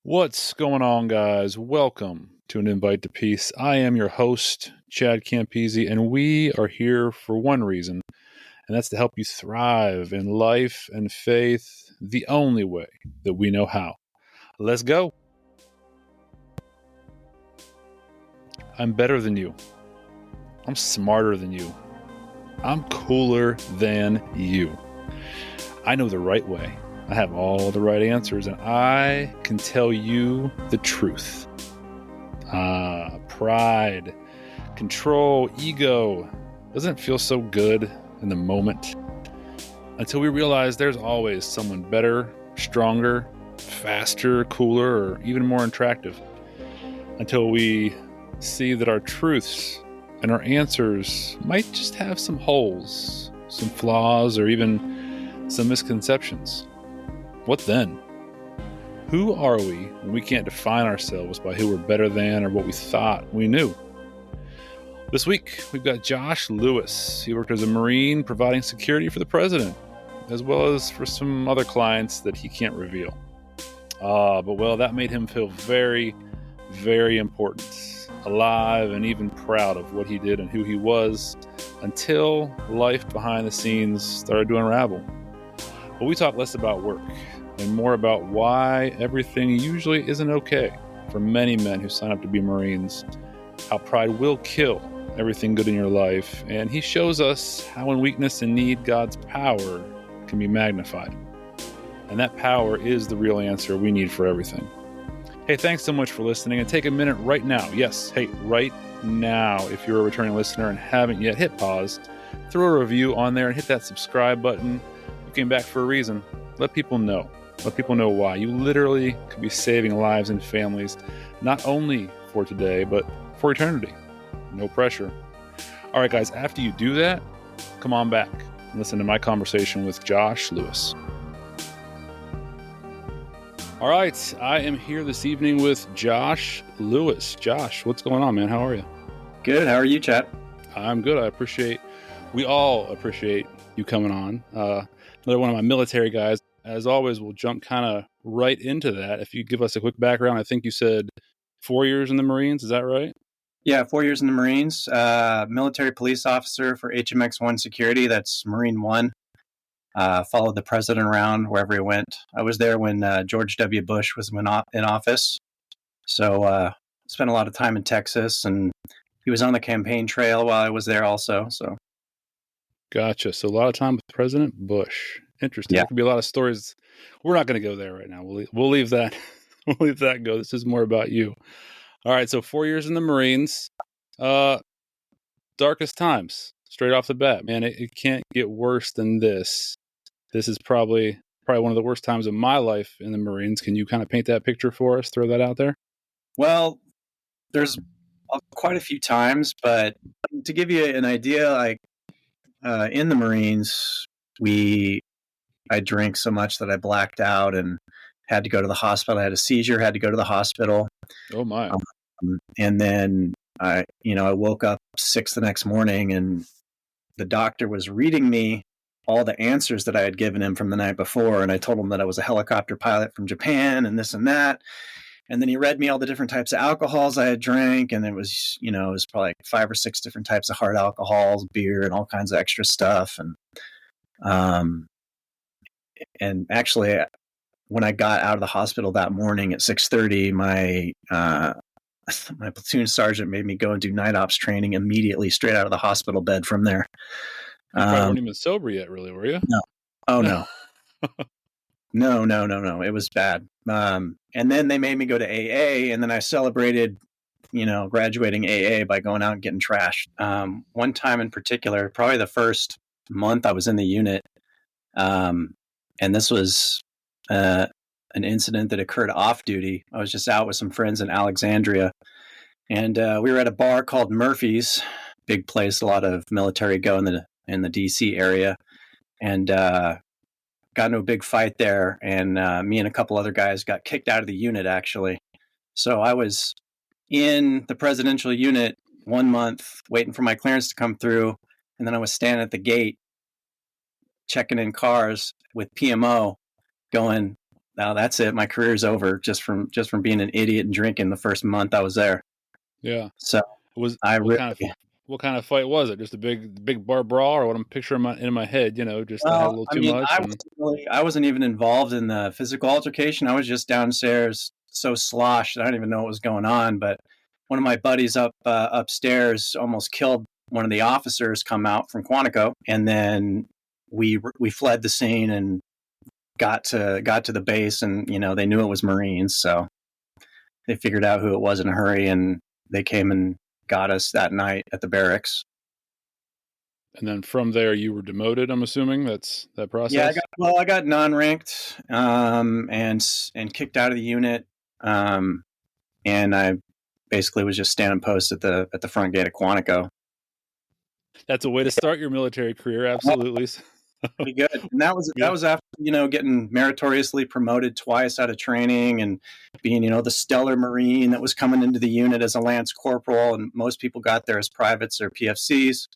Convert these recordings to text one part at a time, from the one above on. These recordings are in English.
What's going on, guys? Welcome to an Invite to Peace. I am your host, Chad Campese, and we are here for one reason, and that's to help you thrive in life and faith the only way that we know how. Let's go. I'm better than you. I'm smarter than you. I'm cooler than you. I know the right way. I have all the right answers, and I can tell you the truth. Pride, control, ego doesn't feel so good in the moment until we realize there's always someone better, stronger, faster, cooler, or even more attractive. Until we see that our truths and our answers might just have some holes, some flaws, or even some misconceptions. What then? Who are we when we can't define ourselves by who we're better than or what we thought we knew? This week, we've got Josh Lewis. He worked as a Marine providing security for the president, as well as for some other clients that he can't reveal. But that made him feel very, very important, alive, and even proud of what he did and who he was until life behind the scenes started to unravel. But we talk less about work and more about why everything usually isn't okay for many men who sign up to be Marines, how pride will kill everything good in your life, and he shows us how in weakness and need, God's power can be magnified. And that power is the real answer we need for everything. Hey, thanks so much for listening, and take a minute right now. Yes, hey, right now, if you're a returning listener and haven't yet, hit pause, throw a review on there, and hit that subscribe button. You came back for a reason. Let people know. Let people know why. You literally could be saving lives and families, not only for today, but for eternity. No pressure. All right, guys, after you do that, come on back and listen to my conversation with Josh Lewis. All right, I am here this evening with Josh Lewis. Josh, what's going on, man? How are you? Good. How are you, Chad? I'm good. We all appreciate you coming on. Another one of my military guys. As always, we'll jump kind of right into that. If you give us a quick background, I think you said 4 years in the Marines. Is that right? Yeah, 4 years in the Marines. Military police officer for HMX-1 Security. That's Marine 1. Followed the president around wherever he went. I was there when George W. Bush was in office. So spent a lot of time in Texas, and he was on the campaign trail while I was there also. So, Gotcha. So a lot of time with President Bush. Interesting. Yeah. There could be a lot of stories. We're not going to go there right now. We'll leave that. We'll leave that go. This is more about you. All right. So 4 years in the Marines. Darkest times. Straight off the bat, man. It can't get worse than this. This is probably one of the worst times of my life in the Marines. Can you kind of paint that picture for us? Throw that out there. Well, there's quite a few times, but to give you an idea, like in the Marines, I drank so much that I blacked out and had to go to the hospital. I had a seizure, had to go to the hospital. Oh my. And then I woke up 6 the next morning, and the doctor was reading me all the answers that I had given him from the night before. And I told him that I was a helicopter pilot from Japan and this and that. And then he read me all the different types of alcohols I had drank. And it was probably like 5 or 6 different types of hard alcohols, beer, and all kinds of extra stuff. And actually, when I got out of the hospital that morning at 6:30, my platoon sergeant made me go and do night ops training immediately, straight out of the hospital bed from there. You probably weren't even sober yet, really, were you? No. Oh, no. No. It was bad. And then they made me go to AA, and then I celebrated, graduating AA by going out and getting trashed. One time in particular, probably the first month I was in the unit, and this was an incident that occurred off duty. I was just out with some friends in Alexandria, and we were at a bar called Murphy's, big place. A lot of military go in the DC area, and got into a big fight there. And me and a couple other guys got kicked out of the unit, actually. So I was in the presidential unit 1 month, waiting for my clearance to come through, and then I was standing at the gate checking in cars with PMO going, Now that's it. My career's over just from being an idiot and drinking the first month I was there. Yeah. So Was I what really, kind of what kind of fight was it? Just a big bar brawl, or what I'm picturing in my head? Just I had a well, little I too mean, much, and I wasn't even involved in the physical altercation. I was just downstairs so sloshed. I don't even know what was going on. But one of my buddies upstairs almost killed one of the officers come out from Quantico, and then we fled the scene and got to the base, and they knew it was Marines, so they figured out who it was in a hurry, and they came and got us that night at the barracks. then from there you were demoted. I'm assuming that's that Yeah, process. I got non-ranked, and kicked out of the unit, and I basically was just standing post at the front gate of Quantico. That's a way to start your military career. Absolutely. Pretty good, and that Yeah. was after getting meritoriously promoted twice out of training and being the stellar Marine that was coming into the unit as a lance corporal, and most people got there as privates or PFCs.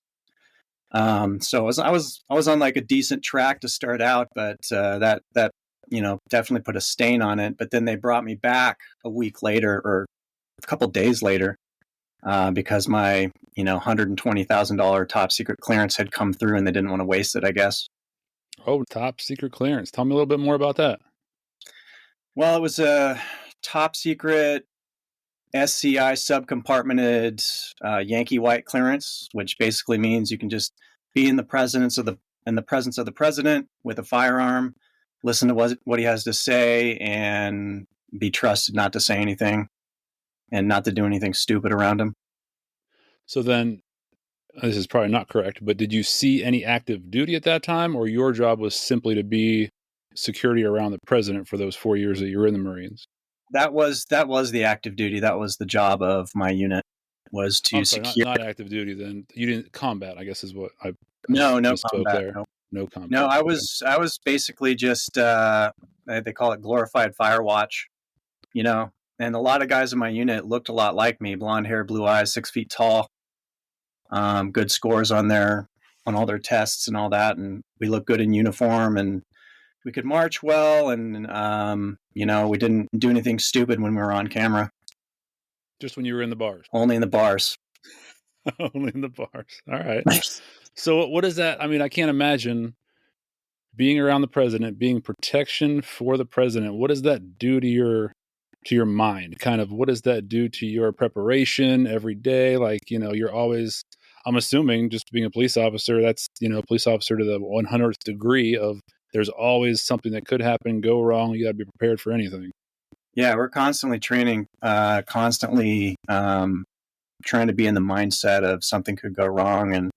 So I was on like a decent track to start out, but that definitely put a stain on it. But then they brought me back a week later or a couple days later, because my $120,000 top secret clearance had come through and they didn't want to waste it, I guess. Oh, top secret clearance. Tell me a little bit more about that. Well, it was a top secret SCI subcompartmented Yankee White clearance, which basically means you can just be in the presence of the president with a firearm, listen to what he has to say, and be trusted not to say anything and not to do anything stupid around him. So then, this is probably not correct, but did you see any active duty at that time, or your job was simply to be security around the president for those 4 years that you were in the Marines? That was the active duty. That was the job of my unit, was Oh, to I'm sorry, secure. not active duty. Then you didn't combat. I guess is what I No, no misspoke combat. there. No, No no. combat. Okay. I was basically just they call it glorified firewatch. you know. And a lot of guys in my unit looked a lot like me: blonde hair, blue eyes, 6 feet tall, good scores on all their tests and all that. And we looked good in uniform, and we could march well, and we didn't do anything stupid when we were on camera. Just when you were in the bars. Only in the bars. Only in the bars. All right. So what is that? I mean, I can't imagine being around the president, being protection for the president. What does that do to your mind? Kind of what does that do to your preparation every day? Like, you're always, I'm assuming, just being a police officer, that's, police officer to the 100th degree of there's always something that could happen, go wrong. You got to be prepared for anything. Yeah, we're constantly training, constantly trying to be in the mindset of something could go wrong,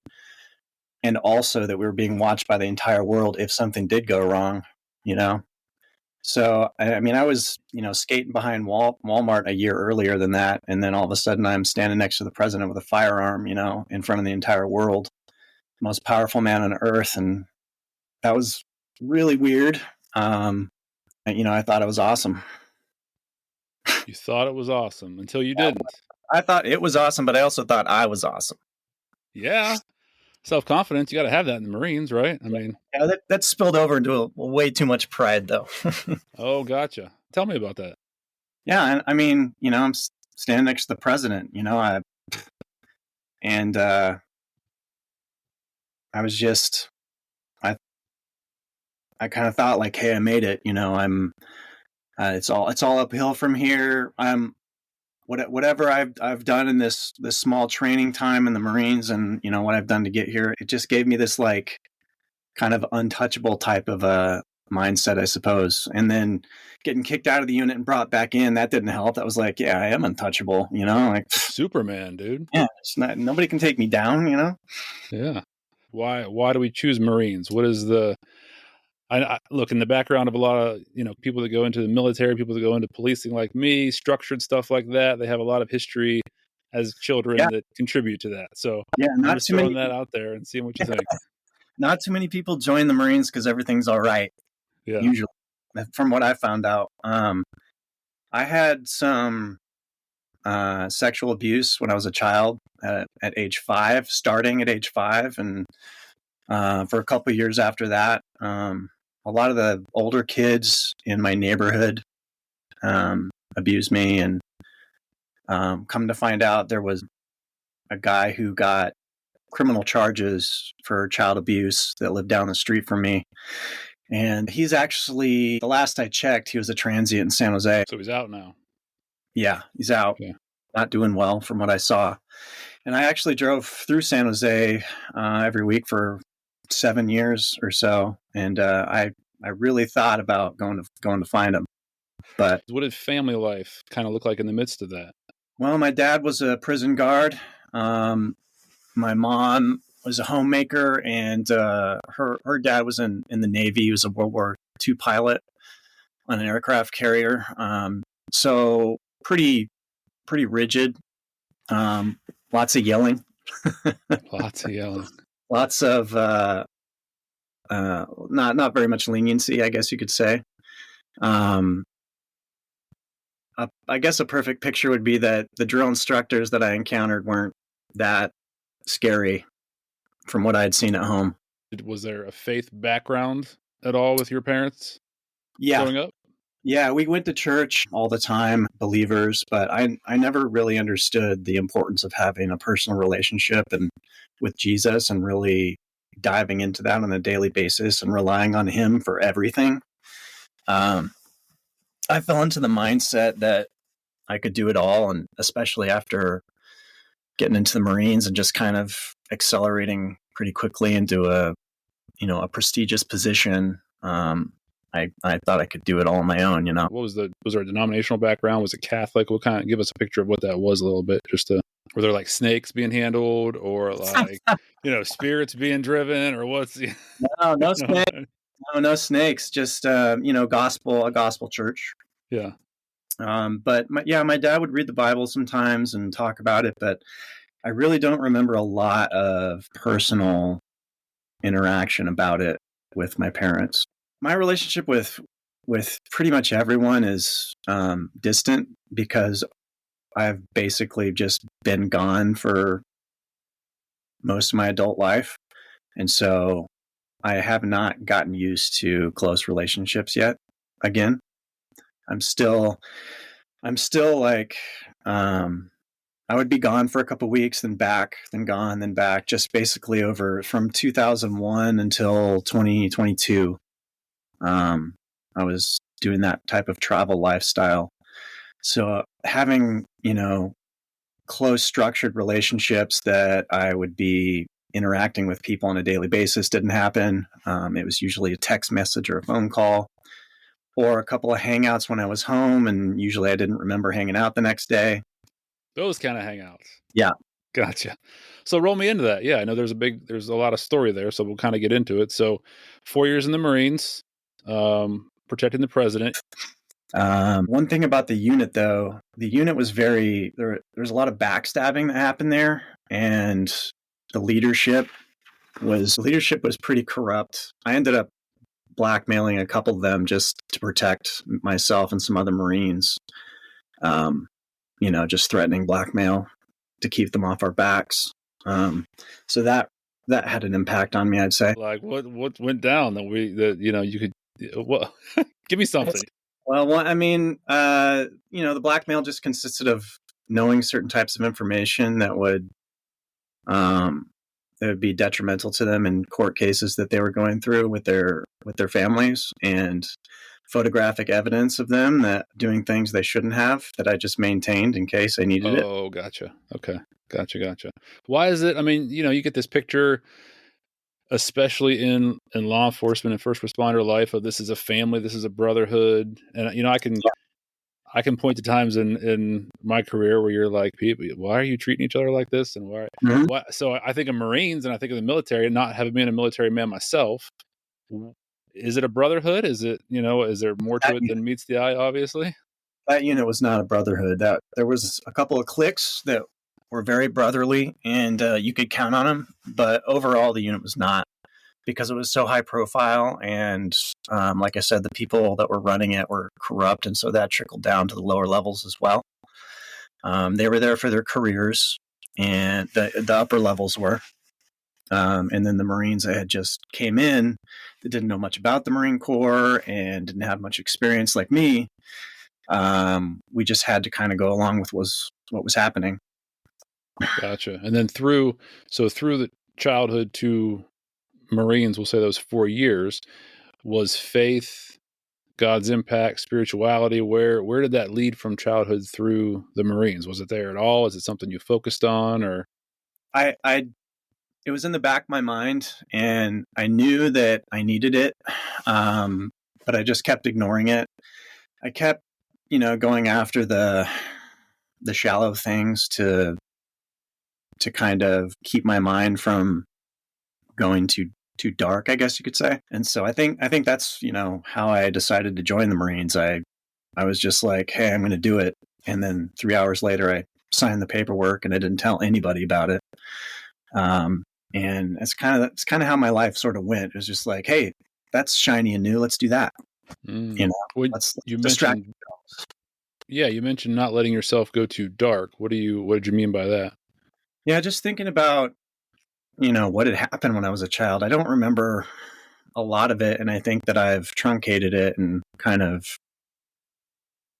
and also that we were being watched by the entire world if something did go wrong. You know, So, I mean, I was, skating behind Walmart a year earlier than that. And then all of a sudden I'm standing next to the president with a firearm, in front of the entire world, most powerful man on earth. And that was really weird. I thought it was awesome. You thought it was awesome until you didn't. I thought it was awesome, but I also thought I was awesome. Yeah. Self-confidence. You got to have that in the Marines, right? I mean, Yeah, that spilled over into way too much pride, though. oh, gotcha. Tell me about that. Yeah. And I mean, I'm standing next to the president, and I was just, I kind of thought like, hey, I made it. It's all uphill from here. Whatever I've done in this small training time in the Marines, and what I've done to get here. It just gave me this like kind of untouchable type of a mindset, I suppose. And then getting kicked out of the unit and brought back in, that didn't help. That was like, yeah, I am untouchable. Like Superman, dude. yeah, it's not, nobody can take me down. Yeah. Why do we choose Marines? What is the I look in the background of a lot of people that go into the military, people that go into policing like me, structured stuff like that. They have a lot of history as children Yeah, that contribute to that. So yeah. I'm just throwing that out there and seeing what you think. Not too many people join the Marines because everything's all right. Yeah. Usually, from what I found out. I had some sexual abuse when I was a child at age 5, starting at age 5, and for a couple of years after that. a lot of the older kids in my neighborhood abused me, and come to find out, there was a guy who got criminal charges for child abuse that lived down the street from me. And he's actually, the last I checked, he was a transient in San Jose. So he's out now. Yeah, he's out. Okay. Not doing well from what I saw. And I actually drove through San Jose every week for 7 years or so. And I really thought about going to find him. But What did family life kind of look like in the midst of that? well, my dad was a prison guard. My mom was a homemaker, and her dad was in the Navy. He was a World War II pilot on an aircraft carrier. So pretty rigid. Lots of yelling. Lots of yelling. Lots of not very much leniency, I guess you could say. I guess a perfect picture would be that the drill instructors that I encountered weren't that scary from what I had seen at home. Was there a faith background at all with your parents Yeah. growing up? Yeah, we went to church all the time, believers, but I never really understood the importance of having a personal relationship and with Jesus, and really diving into that on a daily basis and relying on him for everything. I fell into the mindset that I could do it all, and especially after getting into the Marines and just kind of accelerating pretty quickly into a prestigious position. I thought I could do it all on my own, Was there a denominational background? Was it Catholic? What kind of, give us a picture of what that was a little bit, were there like snakes being handled, or like, spirits being driven, or what's no snakes. No snakes, just a gospel church. Yeah. But my dad would read the Bible sometimes and talk about it, but I really don't remember a lot of personal interaction about it with my parents. My relationship with pretty much everyone is distant, because I've basically just been gone for most of my adult life. And so I have not gotten used to close relationships yet. Again, I'm still like, I would be gone for a couple of weeks, then back, then gone, then back, just basically over from 2001 until 2022. I was doing that type of travel lifestyle. So having, close structured relationships that I would be interacting with people on a daily basis didn't happen. It was usually a text message or a phone call, or a couple of hangouts when I was home, and usually I didn't remember hanging out the next day. Those kind of hangouts. Yeah. Gotcha. So roll me into that. Yeah, I know there's a lot of story there, so we'll kind of get into it. So 4 years in the Marines, protecting the president. One thing about the unit, though, the unit was there's a lot of backstabbing that happened there, and the leadership was pretty corrupt. I ended up blackmailing a couple of them just to protect myself and some other Marines. Just threatening blackmail to keep them off our backs. So that had an impact on me, I'd say. Like what went down you could, well, give me something. Well, the blackmail just consisted of knowing certain types of information that would be detrimental to them in court cases that they were going through with their families, and photographic evidence of them that doing things they shouldn't have, that I just maintained in case I needed it. Oh, gotcha. Okay. Gotcha. Why is it? I mean, you get this picture, especially in law enforcement and first responder life, of this is a family, this is a brotherhood. And, I can point to times in my career where you're like, people, why are you treating each other like this? And why? So I think of Marines, and I think of the military, and not having been a military man myself. Is it a brotherhood? Is it, is there more to it than meets the eye, obviously? That unit was not a brotherhood. That there was a couple of cliques that were very brotherly, and you could count on them. But overall, the unit was not, because it was so high profile. And like I said, the people that were running it were corrupt. And so that trickled down to the lower levels as well. They were there for their careers, and the upper levels were. And then the Marines that had just came in that didn't know much about the Marine Corps and didn't have much experience like me. We just had to kind of go along with what was happening. Gotcha. And then through the childhood to Marines, we'll say those 4 years, was faith, God's impact, spirituality, where did that lead from childhood through the Marines? Was it there at all? Is it something you focused on, or? I it was in the back of my mind, and I knew that I needed it, but I just kept ignoring it. I kept, going after the shallow things to kind of keep my mind from going too dark, I guess you could say. And so I think that's how I decided to join the Marines. I was just like, hey, I'm going to do it, and then 3 hours later, I signed the paperwork, and I didn't tell anybody about it. And it's kind of how my life sort of went. It was just like, hey, that's shiny and new. Let's do that. When Let's you distract. mentioned, you mentioned not letting yourself go too dark. What did you mean by that? Yeah, just thinking about, what had happened when I was a child. I don't remember a lot of it, and I think that I've truncated it and kind of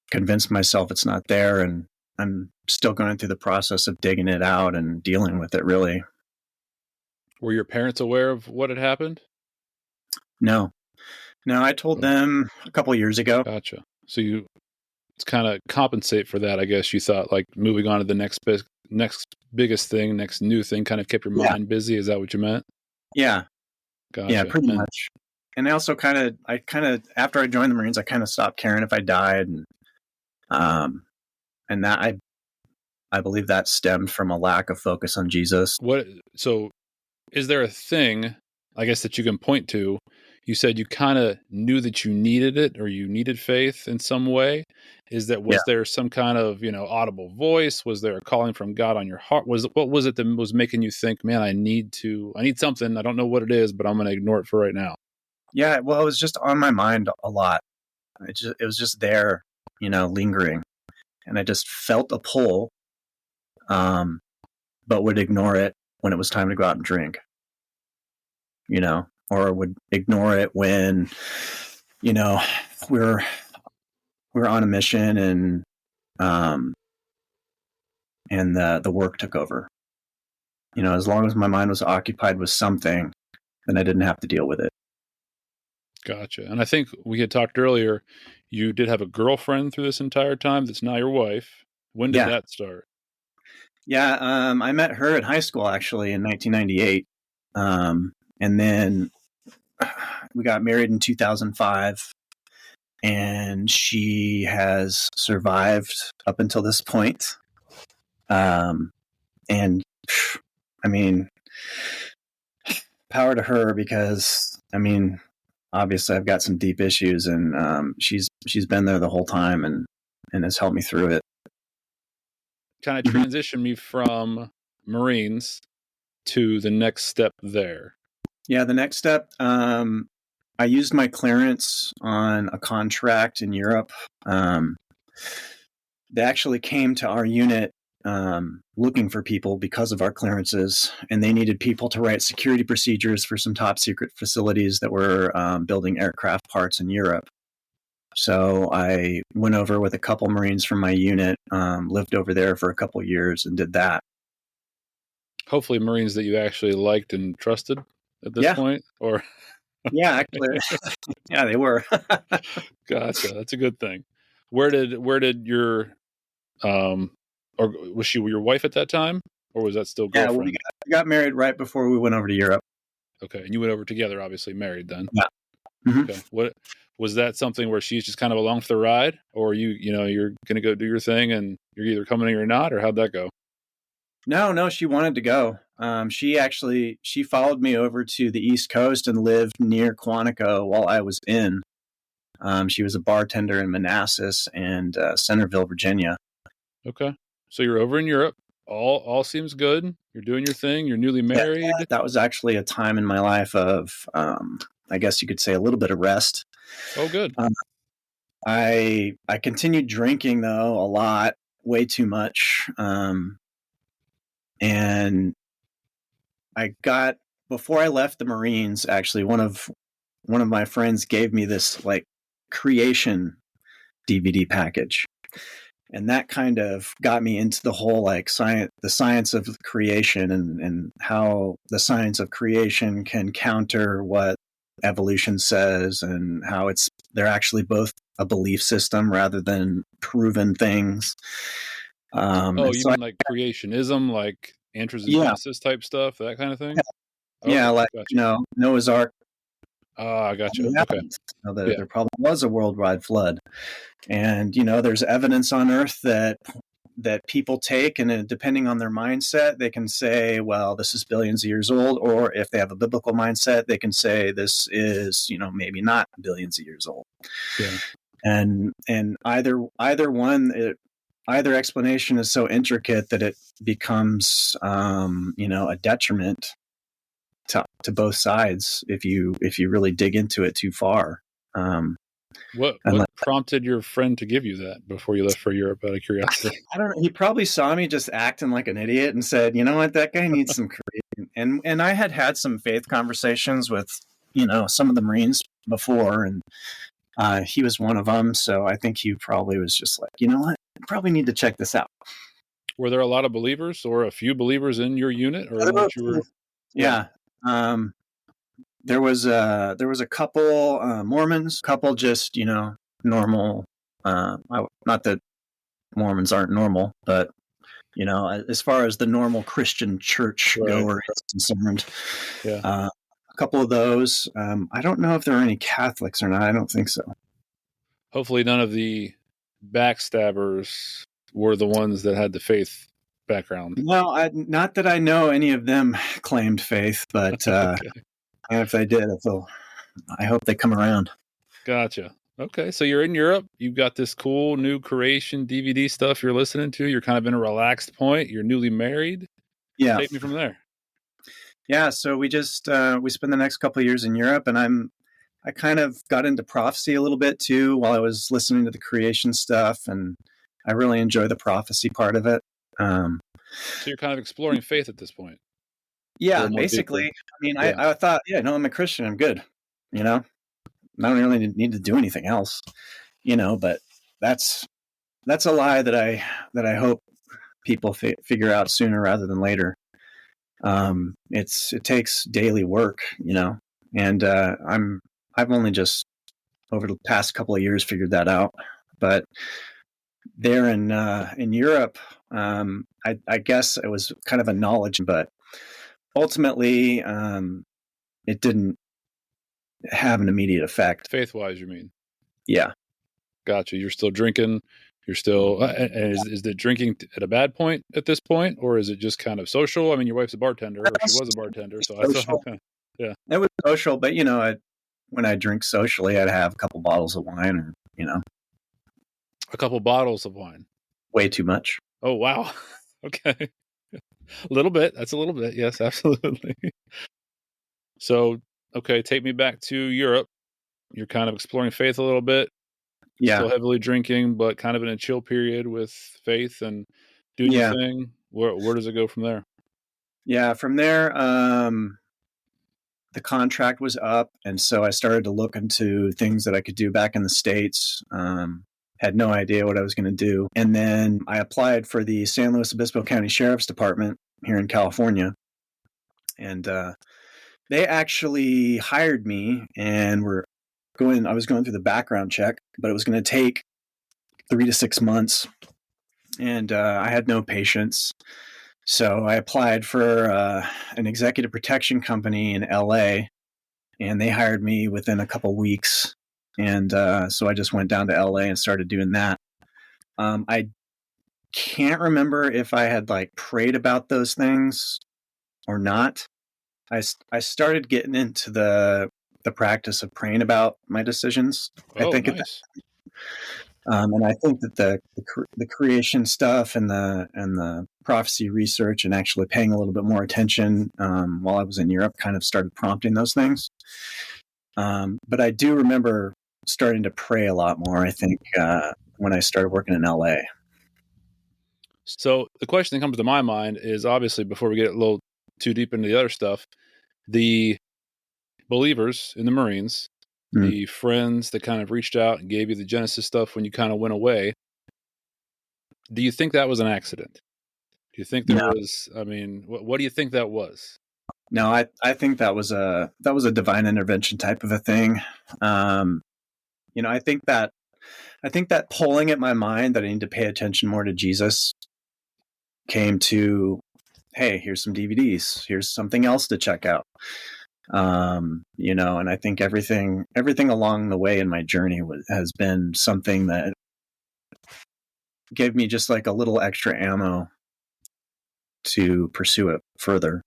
convinced myself it's not there, and I'm still going through the process of digging it out and dealing with it, really. Were your parents aware of what had happened? No, I told them a couple of years ago. Gotcha. So it's kind of compensate for that, I guess. You thought, like, moving on to the next biggest thing, next new thing, kind of kept your mind busy. Is that what you meant? Yeah. Gotcha. Yeah, pretty much. And I also after I joined the Marines, I kind of stopped caring if I died, and that I believe that stemmed from a lack of focus on Jesus. So is there a thing, I guess, that you can point to? You said you kind of knew that you needed it, or you needed faith in some way. Was there some kind of, audible voice? Was there a calling from God on your heart? What was it that was making you think, man, I need something. I don't know what it is, but I'm going to ignore it for right now. Yeah. Well, it was just on my mind a lot. It was just there, lingering, and I just felt a pull, but would ignore it when it was time to go out and drink, or would ignore it when, we're on a mission, and the work took over. As long as my mind was occupied with something, then I didn't have to deal with it. Gotcha. And I think we had talked earlier, you did have a girlfriend through this entire time that's now your wife. When did that start? Yeah, I met her in high school, actually, in 1998. And then we got married in 2005. And she has survived up until this point. And I mean, power to her, because obviously I've got some deep issues, and she's been there the whole time and has helped me through it. Kind of transition me from Marines to the next step there. Yeah, the next step, I used my clearance on a contract in Europe. They actually came to our unit looking for people because of our clearances, and they needed people to write security procedures for some top secret facilities that were building aircraft parts in Europe. So I went over with a couple Marines from my unit, lived over there for a couple of years, and did that. Hopefully Marines that you actually liked and trusted at this point, or? Yeah, actually, yeah, they were. Gotcha. That's a good thing. Where did your, or was she your wife at that time, or was that still girlfriend? Yeah, we got married right before we went over to Europe. Okay, and you went over together, obviously married then. Yeah. Mm-hmm. Okay. What was that something where she's just kind of along for the ride, or you're going to go do your thing and you're either coming or not, or how'd that go? No, she wanted to go. She followed me over to the East Coast and lived near Quantico while I was in. She was a bartender in Manassas and Centerville, Virginia. Okay, so you're over in Europe. All seems good. You're doing your thing. You're newly married. Yeah, that was actually a time in my life of, I guess you could say, a little bit of rest. Oh, good. I continued drinking, though, a lot, way too much. And I got before I left the Marines, actually, one of my friends gave me this like creation DVD package. And that kind of got me into the whole like the science of creation, and how the science of creation can counter what evolution says, and how they're actually both a belief system rather than proven things. You mean like creationism, like androgenesis type stuff, that kind of thing? Yeah, Okay, like gotcha. Noah's Ark. I gotcha. Okay. There probably was a worldwide flood, and there's evidence on Earth that people take, and depending on their mindset, they can say, well, this is billions of years old, or if they have a biblical mindset, they can say this is maybe not billions of years old. Yeah. And either explanation is so intricate that it becomes a detriment to both sides if you really dig into it too far. What prompted your friend to give you that before you left for Europe, out of curiosity? I don't know. He probably saw me just acting like an idiot and said, "You know what? That guy needs some creating." And I had some faith conversations with some of the Marines before, and he was one of them. So I think he probably was just like, "You know what? I probably need to check this out." Were there a lot of believers, or a few believers in your unit, or in what you were? Yeah. There was a couple Mormons, couple just normal. Not that Mormons aren't normal, but as far as the normal Christian church goer is concerned, a couple of those. I don't know if there are any Catholics or not. I don't think so. Hopefully, none of the backstabbers were the ones that had the faith background. No, not that I know any of them claimed faith, but okay. If they did, I hope they come around. Gotcha. Okay, so you're in Europe. You've got this cool new creation DVD stuff you're listening to. You're kind of in a relaxed point. You're newly married. Yeah. Take me from there. Yeah, so we just we spent the next couple of years in Europe, and I kind of got into prophecy a little bit too while I was listening to the creation stuff, and I really enjoy the prophecy part of it. So you're kind of exploring faith at this point. Yeah, basically. Deeply. I mean, yeah. I thought, I'm a Christian. I'm good. I don't really need to do anything else. But that's a lie that I hope people figure out sooner rather than later. It takes daily work, and I've only just over the past couple of years figured that out. But there in Europe, I guess it was kind of a knowledge, but ultimately, it didn't have an immediate effect. Faith-wise, you mean? Yeah. Gotcha. You're still drinking. You're still. And is the drinking at a bad point at this point, or is it just kind of social? I mean, your wife's a bartender, or she was a bartender, so I thought, yeah, it was social. But when I drink socially, I'd have a couple bottles of wine, or a couple bottles of wine. Way too much. Oh wow. Okay. A little bit. That's a little bit. Yes, absolutely. So, okay, take me back to Europe. You're kind of exploring faith a little bit. Yeah. Still heavily drinking, but kind of in a chill period with faith and doing your thing. Where does it go from there? Yeah, from there, the contract was up, and so I started to look into things that I could do back in the States. Had no idea what I was going to do. And then I applied for the San Luis Obispo County Sheriff's Department here in California. And they actually hired me, and I was going through the background check, but it was going to take 3 to 6 months. And I had no patience. So I applied for an executive protection company in LA, and they hired me within a couple weeks. And so I just went down to LA and started doing that. I can't remember if I had prayed about those things or not. I started getting into the practice of praying about my decisions. Oh, I think nice. And I think that the creation stuff and the prophecy research and actually paying a little bit more attention while I was in Europe kind of started prompting those things. But I do remember starting to pray a lot more, I think, when I started working in LA. So the question that comes to my mind is, obviously, before we get a little too deep into the other stuff, the believers in the Marines, Mm. the friends that kind of reached out and gave you the Genesis stuff when you kind of went away, do you think that was an accident? Do you think there No, was, I mean, what do you think that was? no, I think that was a divine intervention type of a thing. I think that pulling at my mind that I need to pay attention more to Jesus came to, hey, here's some DVDs, here's something else to check out. And I think everything along the way in my journey has been something that gave me just like a little extra ammo to pursue it further.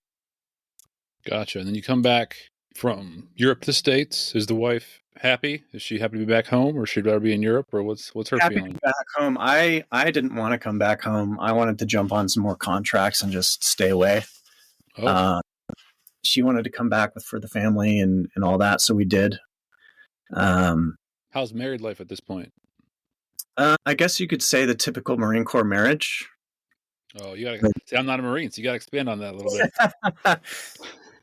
Gotcha. And then you come back from Europe to the States. Is the wife happy? Is she happy to be back home, or she'd rather be in Europe, or what's her Happy to feeling? be back home. I didn't want to come back home. I wanted to jump on some more contracts and just stay away. Oh, Uh, she wanted to come back for the family and all that, so we did. how's married life at this point? I guess you could say the typical Marine Corps marriage. Oh, you gotta see. I'm not a Marine, so you gotta expand on that a little bit.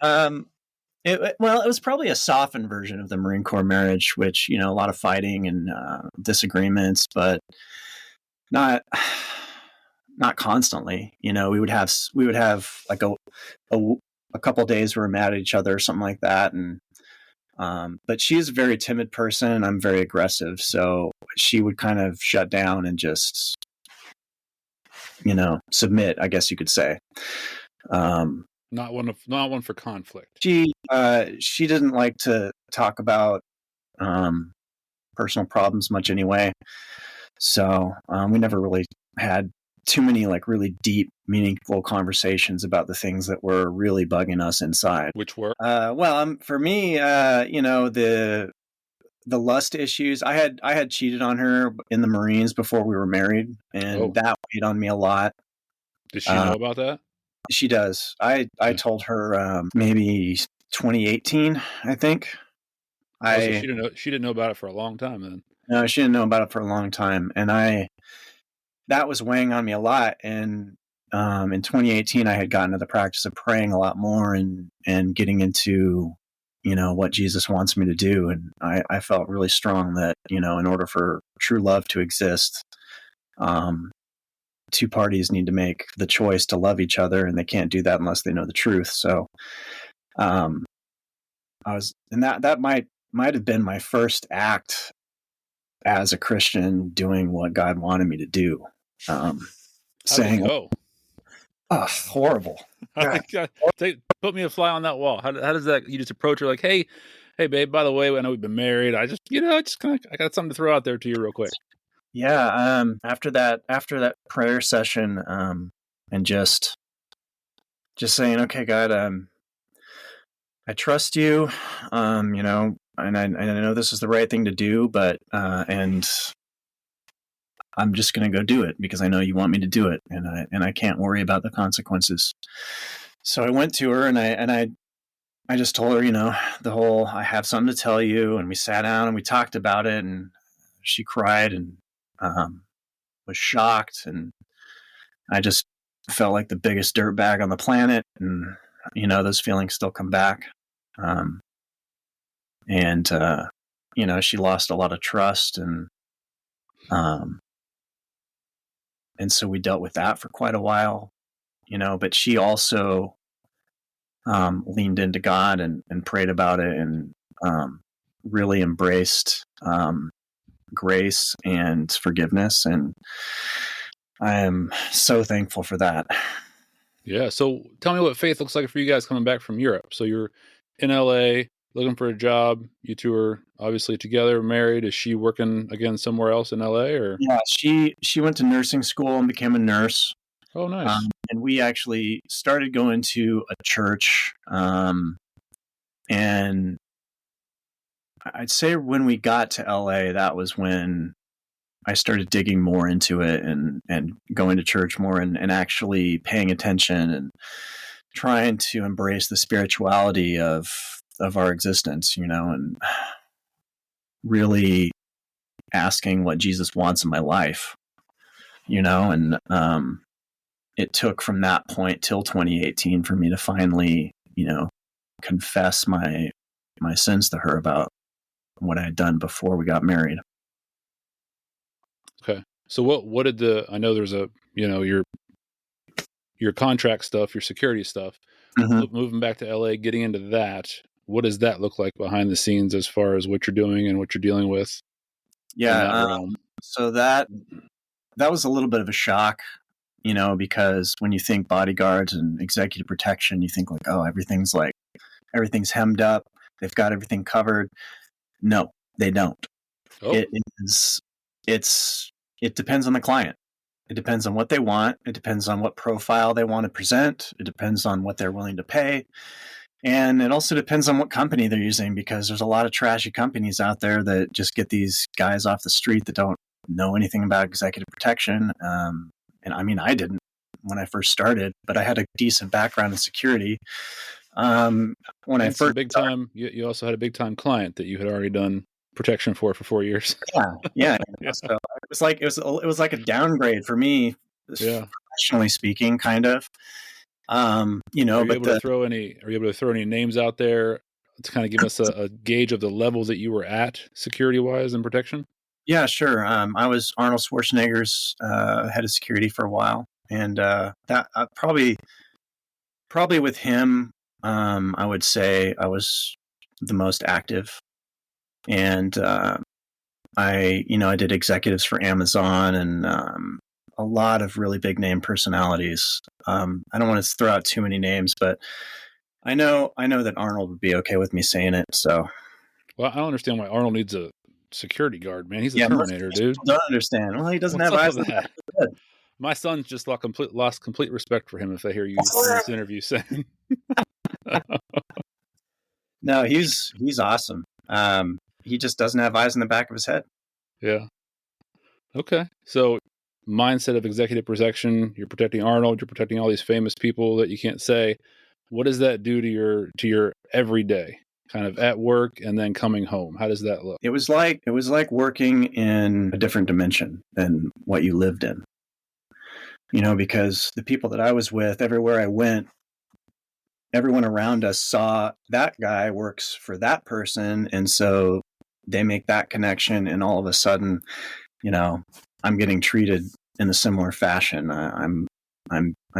um, it was probably a softened version of the Marine Corps marriage, which a lot of fighting and disagreements, but not not constantly. We would have like a couple days where we're mad at each other or something like that, and but she's a very timid person and I'm very aggressive, so she would kind of shut down and just submit, I guess you could say. Not one for conflict. She didn't like to talk about personal problems much anyway, so we never really had too many like really deep, meaningful conversations about the things that were really bugging us inside. Which were? For me, the lust issues. I had cheated on her in the Marines before we were married, and that weighed on me a lot. Does she know about that? She does. I told her maybe 2018, I think. So she didn't know. She didn't know about it for a long time then. No, she didn't know about it for a long time, and that was weighing on me a lot. And in 2018, I had gotten to the practice of praying a lot more and getting into what Jesus wants me to do. And I felt really strong that in order for true love to exist, two parties need to make the choice to love each other, and they can't do that unless they know the truth. So I was, and that might have been my first act as a Christian doing what God wanted me to do. Saying, "Oh, horrible." Put me a fly on that wall. How does that? You just approach her like, hey, babe. By the way, I know we've been married. I just I got something to throw out there to you real quick. Yeah. After that prayer session, and just saying, okay, God, I trust you, and I know this is the right thing to do, but and I'm just going to go do it because I know you want me to do it, and I can't worry about the consequences. So I went to her and I just told her, the whole, I have something to tell you, and we sat down and we talked about it, and she cried and was shocked, and I just felt like the biggest dirtbag on the planet, and those feelings still come back. She lost a lot of trust, and so we dealt with that for quite a while, but she also leaned into God and prayed about it, and really embraced grace and forgiveness, and I am so thankful for that. Yeah. So tell me what faith looks like for you guys coming back from Europe. So you're in LA looking for a job. You two are obviously together, married. Is she working again somewhere else in LA, or? Yeah, she went to nursing school and became a nurse. Oh, nice. And we actually started going to a church. And I'd say when we got to LA, that was when I started digging more into it and going to church more and actually paying attention and trying to embrace the spirituality of our existence, and really asking what Jesus wants in my life, and it took from that point till 2018 for me to finally, confess my sins to her about what I had done before we got married. Okay. So what did I know there's your contract stuff, your security stuff. Mm-hmm. Moving back to LA, getting into that, what does that look like behind the scenes as far as what you're doing and what you're dealing with in that realm? So that was a little bit of a shock, because when you think bodyguards and executive protection, you think like, oh, everything's hemmed up. They've got everything covered. No, they don't. Oh, It is, it depends on the client. It depends on what they want. It depends on what profile they want to present. It depends on what they're willing to pay. And it also depends on what company they're using, because there's a lot of trashy companies out there that just get these guys off the street that don't know anything about executive protection. And I mean, I didn't when I first started, but I had a decent background in security. When and I first big time, you also had a big time client that you had already done protection for 4 years. yeah. Yeah. So it was like a downgrade for me, Yeah. professionally speaking, kind of. Are you But able to throw any names out there to kind of give us a gauge of the level that you were at security wise and protection? yeah, sure. I was Arnold Schwarzenegger's head of security for a while, and that probably with him, I would say I was the most active, and I did executives for Amazon and a lot of really big name personalities. I don't want to throw out too many names, but I know that Arnold would be okay with me saying it. So Well, I don't understand why Arnold needs a security guard, man. He's a yeah, most Terminator, dude. people don't understand. Well, he doesn't What's have up eyes with in the back that? of his head. My son's just lost complete respect for him if they hear you in this interview saying. No, he's awesome. He just doesn't have eyes in the back of his head. Yeah. Okay. So mindset of executive protection, you're protecting Arnold, you're protecting all these famous people that you can't say. What does that do to your everyday, kind of at work and then coming home? How does that look? It was like working in a different dimension than what you lived in. Because the people that I was with, everywhere I went, everyone around us saw that guy works for that person, and so they make that connection, and all of a sudden, I'm getting treated in a similar fashion. I'm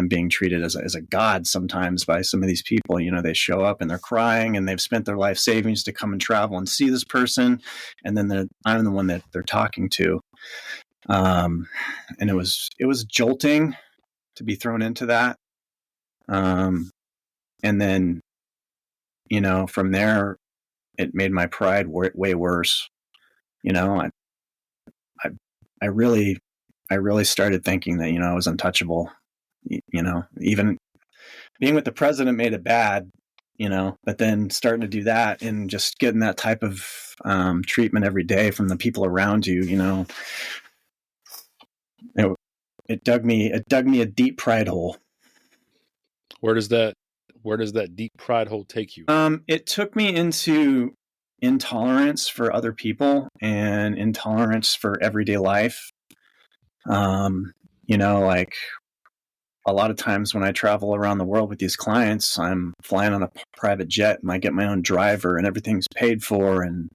being treated as a god sometimes by some of these people. They show up and they're crying and they've spent their life savings to come and travel and see this person, and then I'm the one that they're talking to. And it was jolting to be thrown into that. And then, from there, it made my pride way worse. I, I really started thinking that, I was untouchable. Even being with the president made it bad, but then starting to do that and just getting that type of treatment every day from the people around you, it dug me a deep pride hole. Where does that deep pride hole take you? It took me into intolerance for other people and intolerance for everyday life. Like a lot of times when I travel around the world with these clients, I'm flying on a private jet and I get my own driver and everything's paid for, and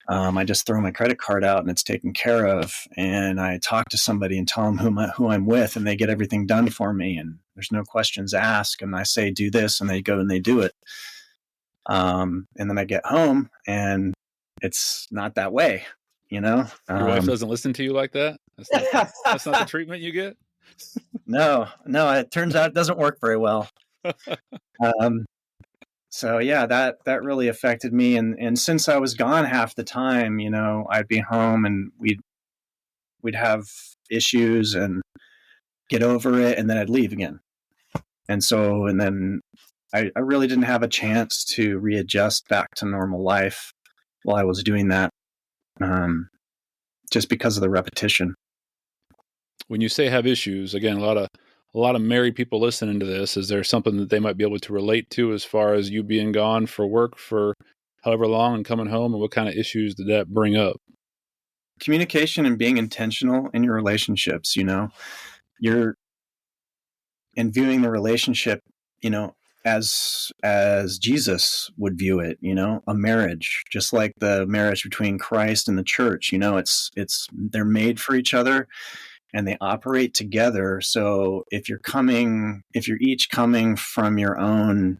I just throw my credit card out and it's taken care of. And I talk to somebody and tell them who I'm with, and they get everything done for me, and there's no questions asked. And I say, do this, and they go and they do it. And then I get home and it's not that way, Your wife doesn't listen to you like that? That's not the treatment you get? No, it turns out it doesn't work very well. So yeah, that really affected me. And since I was gone half the time, I'd be home and we'd have issues and get over it, and then I'd leave again. And then I really didn't have a chance to readjust back to normal life while I was doing that, just because of the repetition. When you say have issues, again, a lot of married people listening to this, is there something that they might be able to relate to as far as you being gone for work for however long and coming home, and what kind of issues did that bring up? Communication and being intentional in your relationships, you're and viewing the relationship, as Jesus would view it, a marriage, just like the marriage between Christ and the church. It's they're made for each other and they operate together. So if you're each coming from your own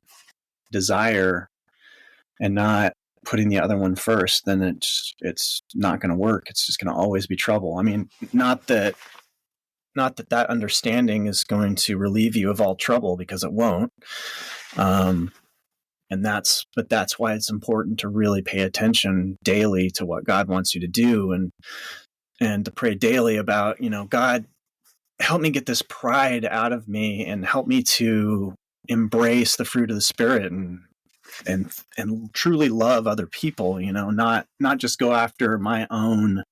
desire and not putting the other one first, then it's not going to work. It's just going to always be trouble. I mean, not that understanding is going to relieve you of all trouble, because it won't. But that's why it's important to really pay attention daily to what God wants you to do, and to pray daily about, God, help me get this pride out of me and help me to embrace the fruit of the Spirit and truly love other people, not just go after my own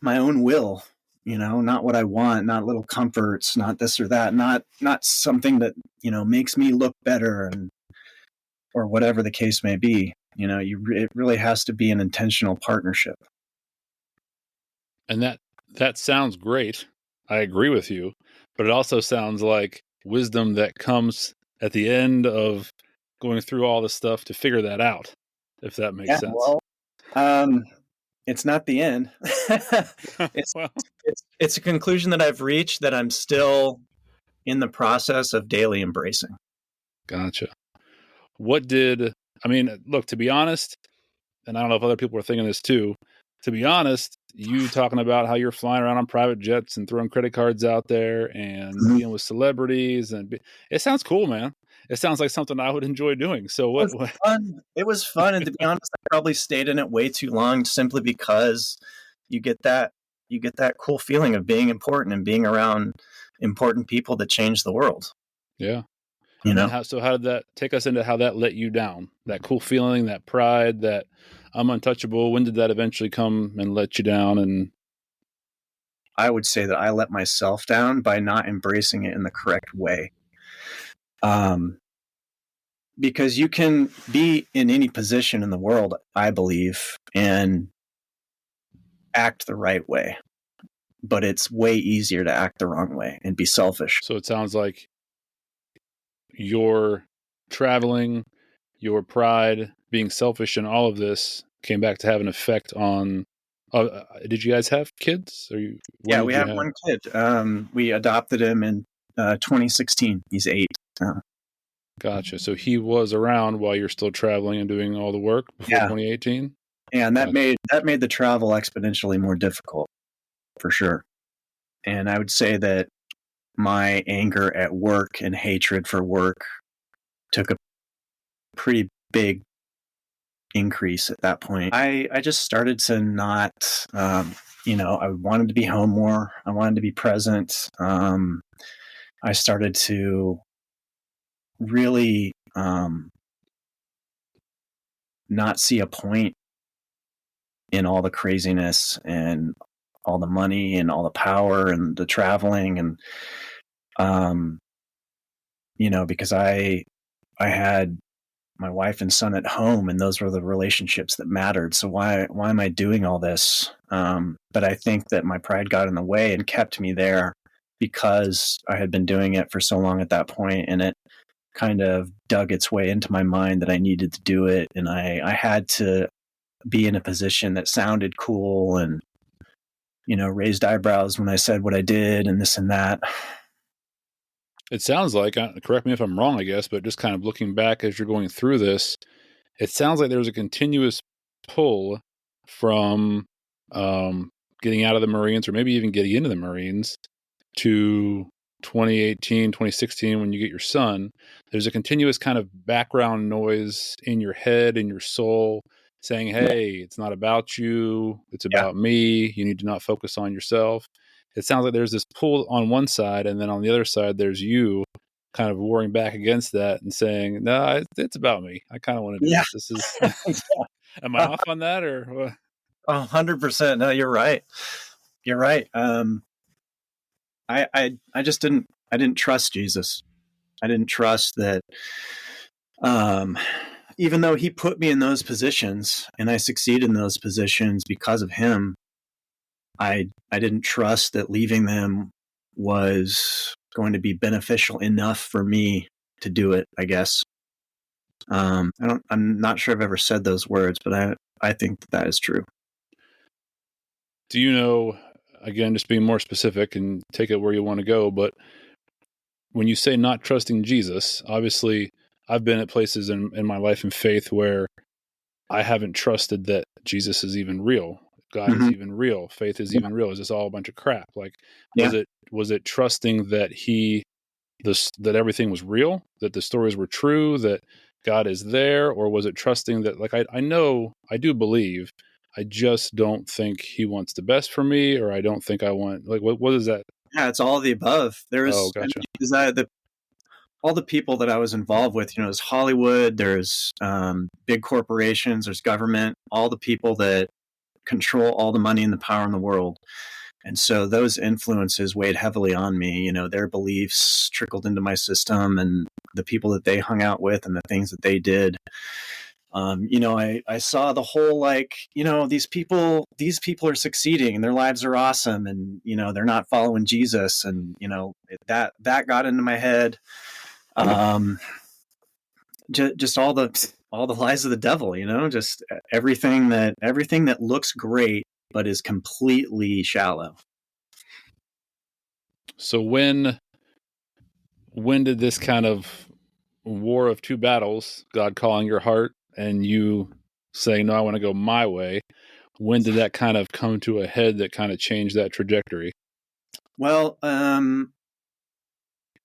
my own will, not what I want, not little comforts, not this or that, not something that, makes me look better, or whatever the case may be. It really has to be an intentional partnership. And that sounds great. I agree with you, but it also sounds like wisdom that comes at the end of going through all the stuff to figure that out, if that makes sense. Well, it's not the end. it's, well, it's a conclusion that I've reached that I'm still in the process of daily embracing. Gotcha. Look, to be honest, and I don't know if other people are thinking this too, to be honest, you talking about how you're flying around on private jets and throwing credit cards out there and being with celebrities, it sounds cool, man. It sounds like something I would enjoy doing. So what? It was fun. And to be honest, I probably stayed in it way too long, simply because you get that cool feeling of being important and being around important people that change the world. Yeah. How did that take us into how that let you down? That cool feeling, that pride, that I'm untouchable. When did that eventually come and let you down? And I would say that I let myself down by not embracing it in the correct way. Because you can be in any position in the world, I believe, and act the right way, but it's way easier to act the wrong way and be selfish. So it sounds like your traveling, your pride, being selfish, and all of this came back to have an effect on. Did you guys have kids? Yeah, we have one kid. We adopted him in 2016. He's 8. Gotcha. So he was around while you're still traveling and doing all the work before 2018? And that made the travel exponentially more difficult, for sure. And I would say that my anger at work and hatred for work took a pretty big increase at that point. I just started to not, I wanted to be home more. I wanted to be present. I started to really not see a point in all the craziness and all the money and all the power and the traveling, and because I had my wife and son at home, and those were the relationships that mattered. So why am I doing all this? But I think that my pride got in the way and kept me there, because I had been doing it for so long at that point, and it kind of dug its way into my mind that I needed to do it, and I had to be in a position that sounded cool and raised eyebrows when I said what I did and this and that. It sounds like, correct me if I'm wrong, I guess, but just kind of looking back as you're going through this, it sounds like there's a continuous pull from getting out of the Marines, or maybe even getting into the Marines, to 2018, 2016, when you get your son. There's a continuous kind of background noise in your head, in your soul, saying, hey, it's not about you, it's about me. You need to not focus on yourself. It sounds like there's this pull on one side, and then on the other side, there's you kind of warring back against that and saying, no, it's about me. I kind of want to do this. This is, am I off on that, or what? 100%. No, you're right. You're right. I just didn't trust Jesus. I didn't trust that, even though he put me in those positions and I succeeded in those positions because of him, I didn't trust that leaving them was going to be beneficial enough for me do it, I guess. I'm not sure I've ever said those words, but I think that is true. Do you know, again, just being more specific and take it where you want to go, but when you say not trusting Jesus, obviously I've been at places in my life and faith where I haven't trusted that Jesus is even real. God is Mm-hmm. even real. Faith is Yeah. even real. Is this all a bunch of crap? Like, Yeah. was it trusting that that everything was real, that the stories were true, that God is there, or was it trusting that, like, I know, I do believe, I just don't think he wants the best for me, or I don't think I want, like, what is that? Yeah, it's all of the above. Oh, I mean, gotcha. is that all the people that I was involved with, there's Hollywood, there's big corporations, there's government, all the people that control all the money and the power in the world. And so those influences weighed heavily on me. Their beliefs trickled into my system, and the people that they hung out with and the things that they did. I saw the whole, like, these people are succeeding and their lives are awesome, and they're not following Jesus, and that got into my head. Just all the lies of the devil, just everything that looks great but is completely shallow. So when did this kind of war of two battles, God calling your heart and you saying, no, I want to go my way, when did that kind of come to a head that kind of changed that trajectory? Well, I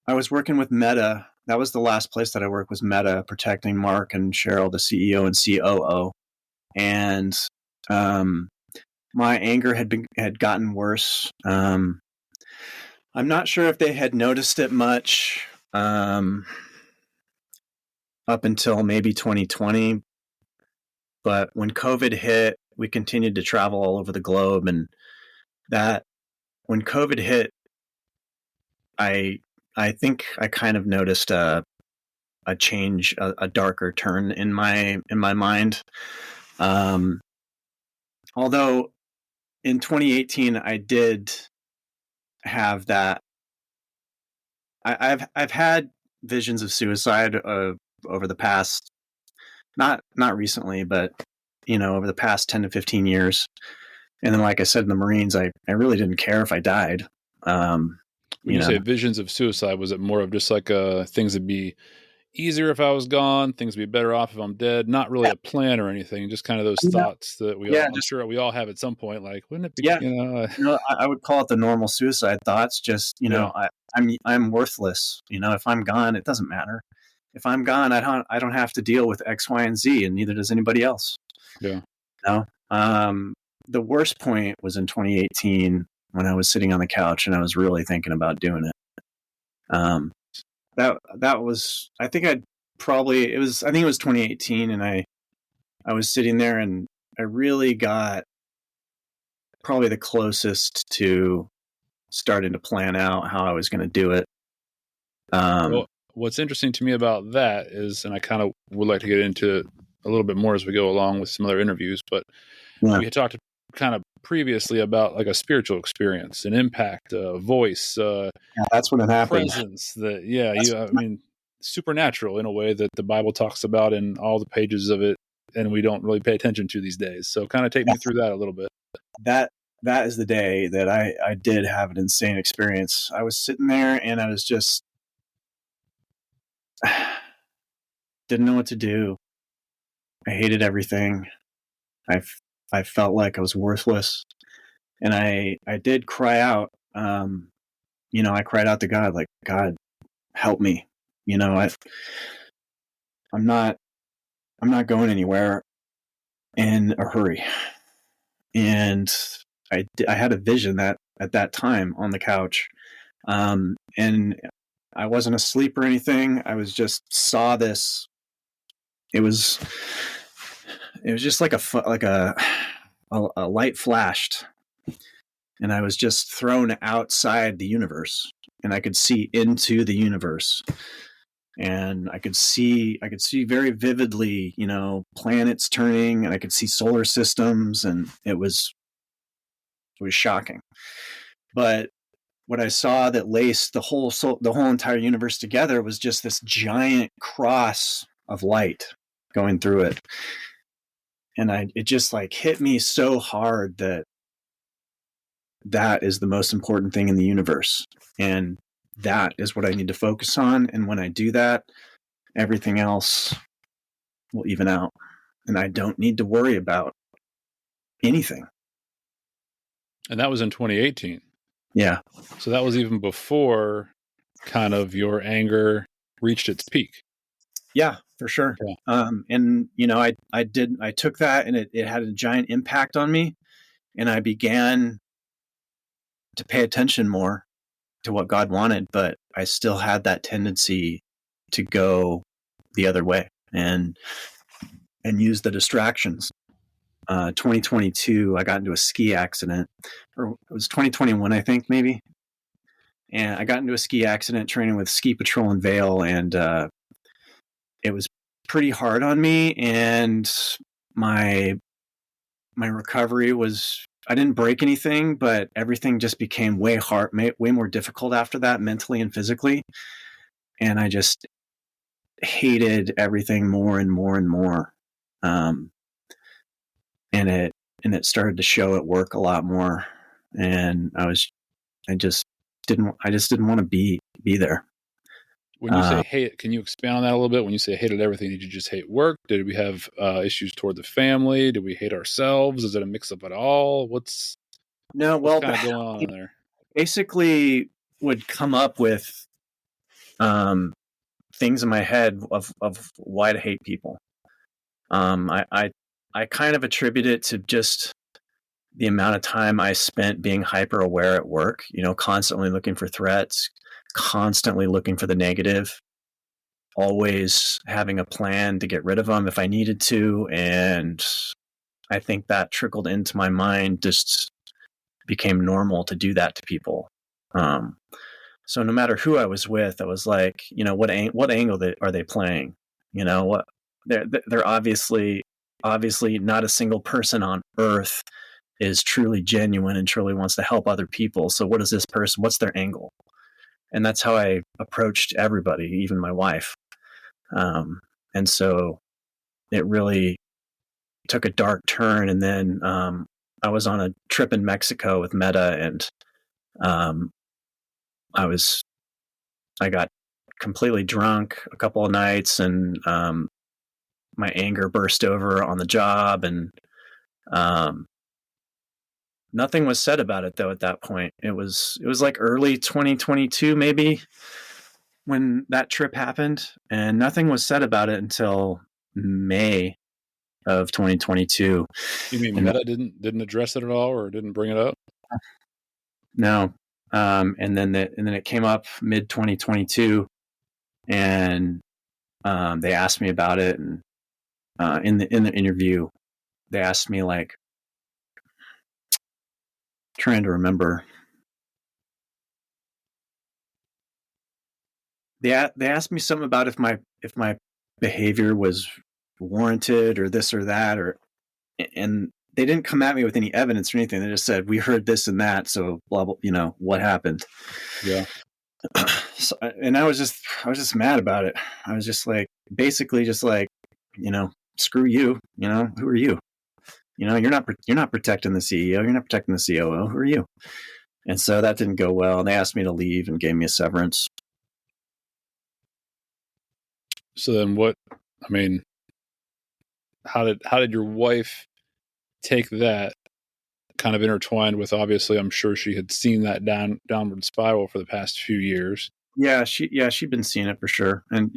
was working with Meta. That was the last place that I worked, was Meta, protecting Mark and Cheryl, the CEO and COO. And my anger had gotten worse. I'm not sure if they had noticed it much up until maybe 2020. But when COVID hit, we continued to travel all over the globe. And that when COVID hit, I think I kind of noticed a change, a darker turn in my mind. Although in 2018, I did have that. I've had visions of suicide over the past, not recently, but over the past 10 to 15 years. And then, like I said, in the Marines, I really didn't care if I died. When you say visions of suicide, was it more of just like things would be easier if I was gone, things would be better off if I'm dead? Not really Yeah. a plan or anything, just kind of those thoughts that I'm sure we all have at some point. Like, wouldn't it be? Yeah, I would call it the normal suicide thoughts. Just I'm worthless. If I'm gone, it doesn't matter. If I'm gone, I don't have to deal with X, Y, and Z, and neither does anybody else. Yeah. No. The worst point was in 2018 when I was sitting on the couch and I was really thinking about doing it. That was, I think it was 2018, and I was sitting there and I really got probably the closest to starting to plan out how I was going to do it. Well, what's interesting to me about that is, and I kind of would like to get into it a little bit more as we go along with some other interviews, but we had talked kind of previously about like a spiritual experience, an impact, voice, that's when it happened. presence. I mean, supernatural in a way that the Bible talks about in all the pages of it, and we don't really pay attention to these days. So, kind of take me through that a little bit. That is the day that I did have an insane experience. I was sitting there and I was just didn't know what to do. I hated everything. I felt like I was worthless, and I did cry out. I cried out to God, like, God, help me. I'm not going anywhere in a hurry. And I had a vision that at that time on the couch, and I wasn't asleep or anything. I was just saw this. It was just like a light flashed, and I was just thrown outside the universe, and I could see into the universe, and I could see very vividly, planets turning, and I could see solar systems, and it was shocking. But what I saw that laced the whole entire universe together was just this giant cross of light going through it. And it just like hit me so hard that is the most important thing in the universe. And that is what I need to focus on. And when I do that, everything else will even out. And I don't need to worry about anything. And that was in 2018. Yeah. So that was even before kind of your anger reached its peak. Yeah, for sure. Yeah. And I took that and it had a giant impact on me. And I began to pay attention more to what God wanted, but I still had that tendency to go the other way and use the distractions. 2022, I got into a ski accident, or it was 2021, I think, maybe. And I got into a ski accident training with Ski Patrol in Vail, and it was pretty hard on me. And my recovery was, I didn't break anything, but everything just became way more difficult after that, mentally and physically. And I just hated everything more and more and more. And it started to show at work a lot more. And I just didn't want to be there. When you say hate, can you expand on that a little bit? When you say hated everything, did you just hate work? Did we have issues toward the family? Did we hate ourselves? Is it a mix up at all? What's kind of going on there? Basically, would come up with things in my head of why to hate people. I kind of attribute it to just the amount of time I spent being hyper aware at work, constantly looking for threats, constantly looking for the negative, always having a plan to get rid of them if I needed to. And I think that trickled into my mind, just became normal to do that to people. So no matter who I was with, I was like, what angle are they playing? What they're obviously not a single person on earth is truly genuine and truly wants to help other people. So what is this person? What's their angle? And that's how I approached everybody, even my wife. And so it really took a dark turn. And then I was on a trip in Mexico with Meta, and I got completely drunk a couple of nights, and my anger burst over on the job, and nothing was said about it though at that point. It was like early 2022 maybe when that trip happened, and nothing was said about it until May of 2022. You mean Meta didn't address it at all, or didn't bring it up? No. And then it came up mid 2022, and they asked me about it, and in the interview, they asked me, like, trying to remember. They asked me something about if my behavior was warranted or this or that, and they didn't come at me with any evidence or anything. They just said, we heard this and that, so blah blah, what happened. Yeah. So, and I was just mad about it. I was just like, basically just like, screw you, who are you? You're not protecting the CEO, you're not protecting the COO, who are you? And so that didn't go well, and they asked me to leave and gave me a severance. So then how did your wife take that, kind of intertwined with, obviously, I'm sure she had seen that downward spiral for the past few years. Yeah, she'd been seeing it for sure. And,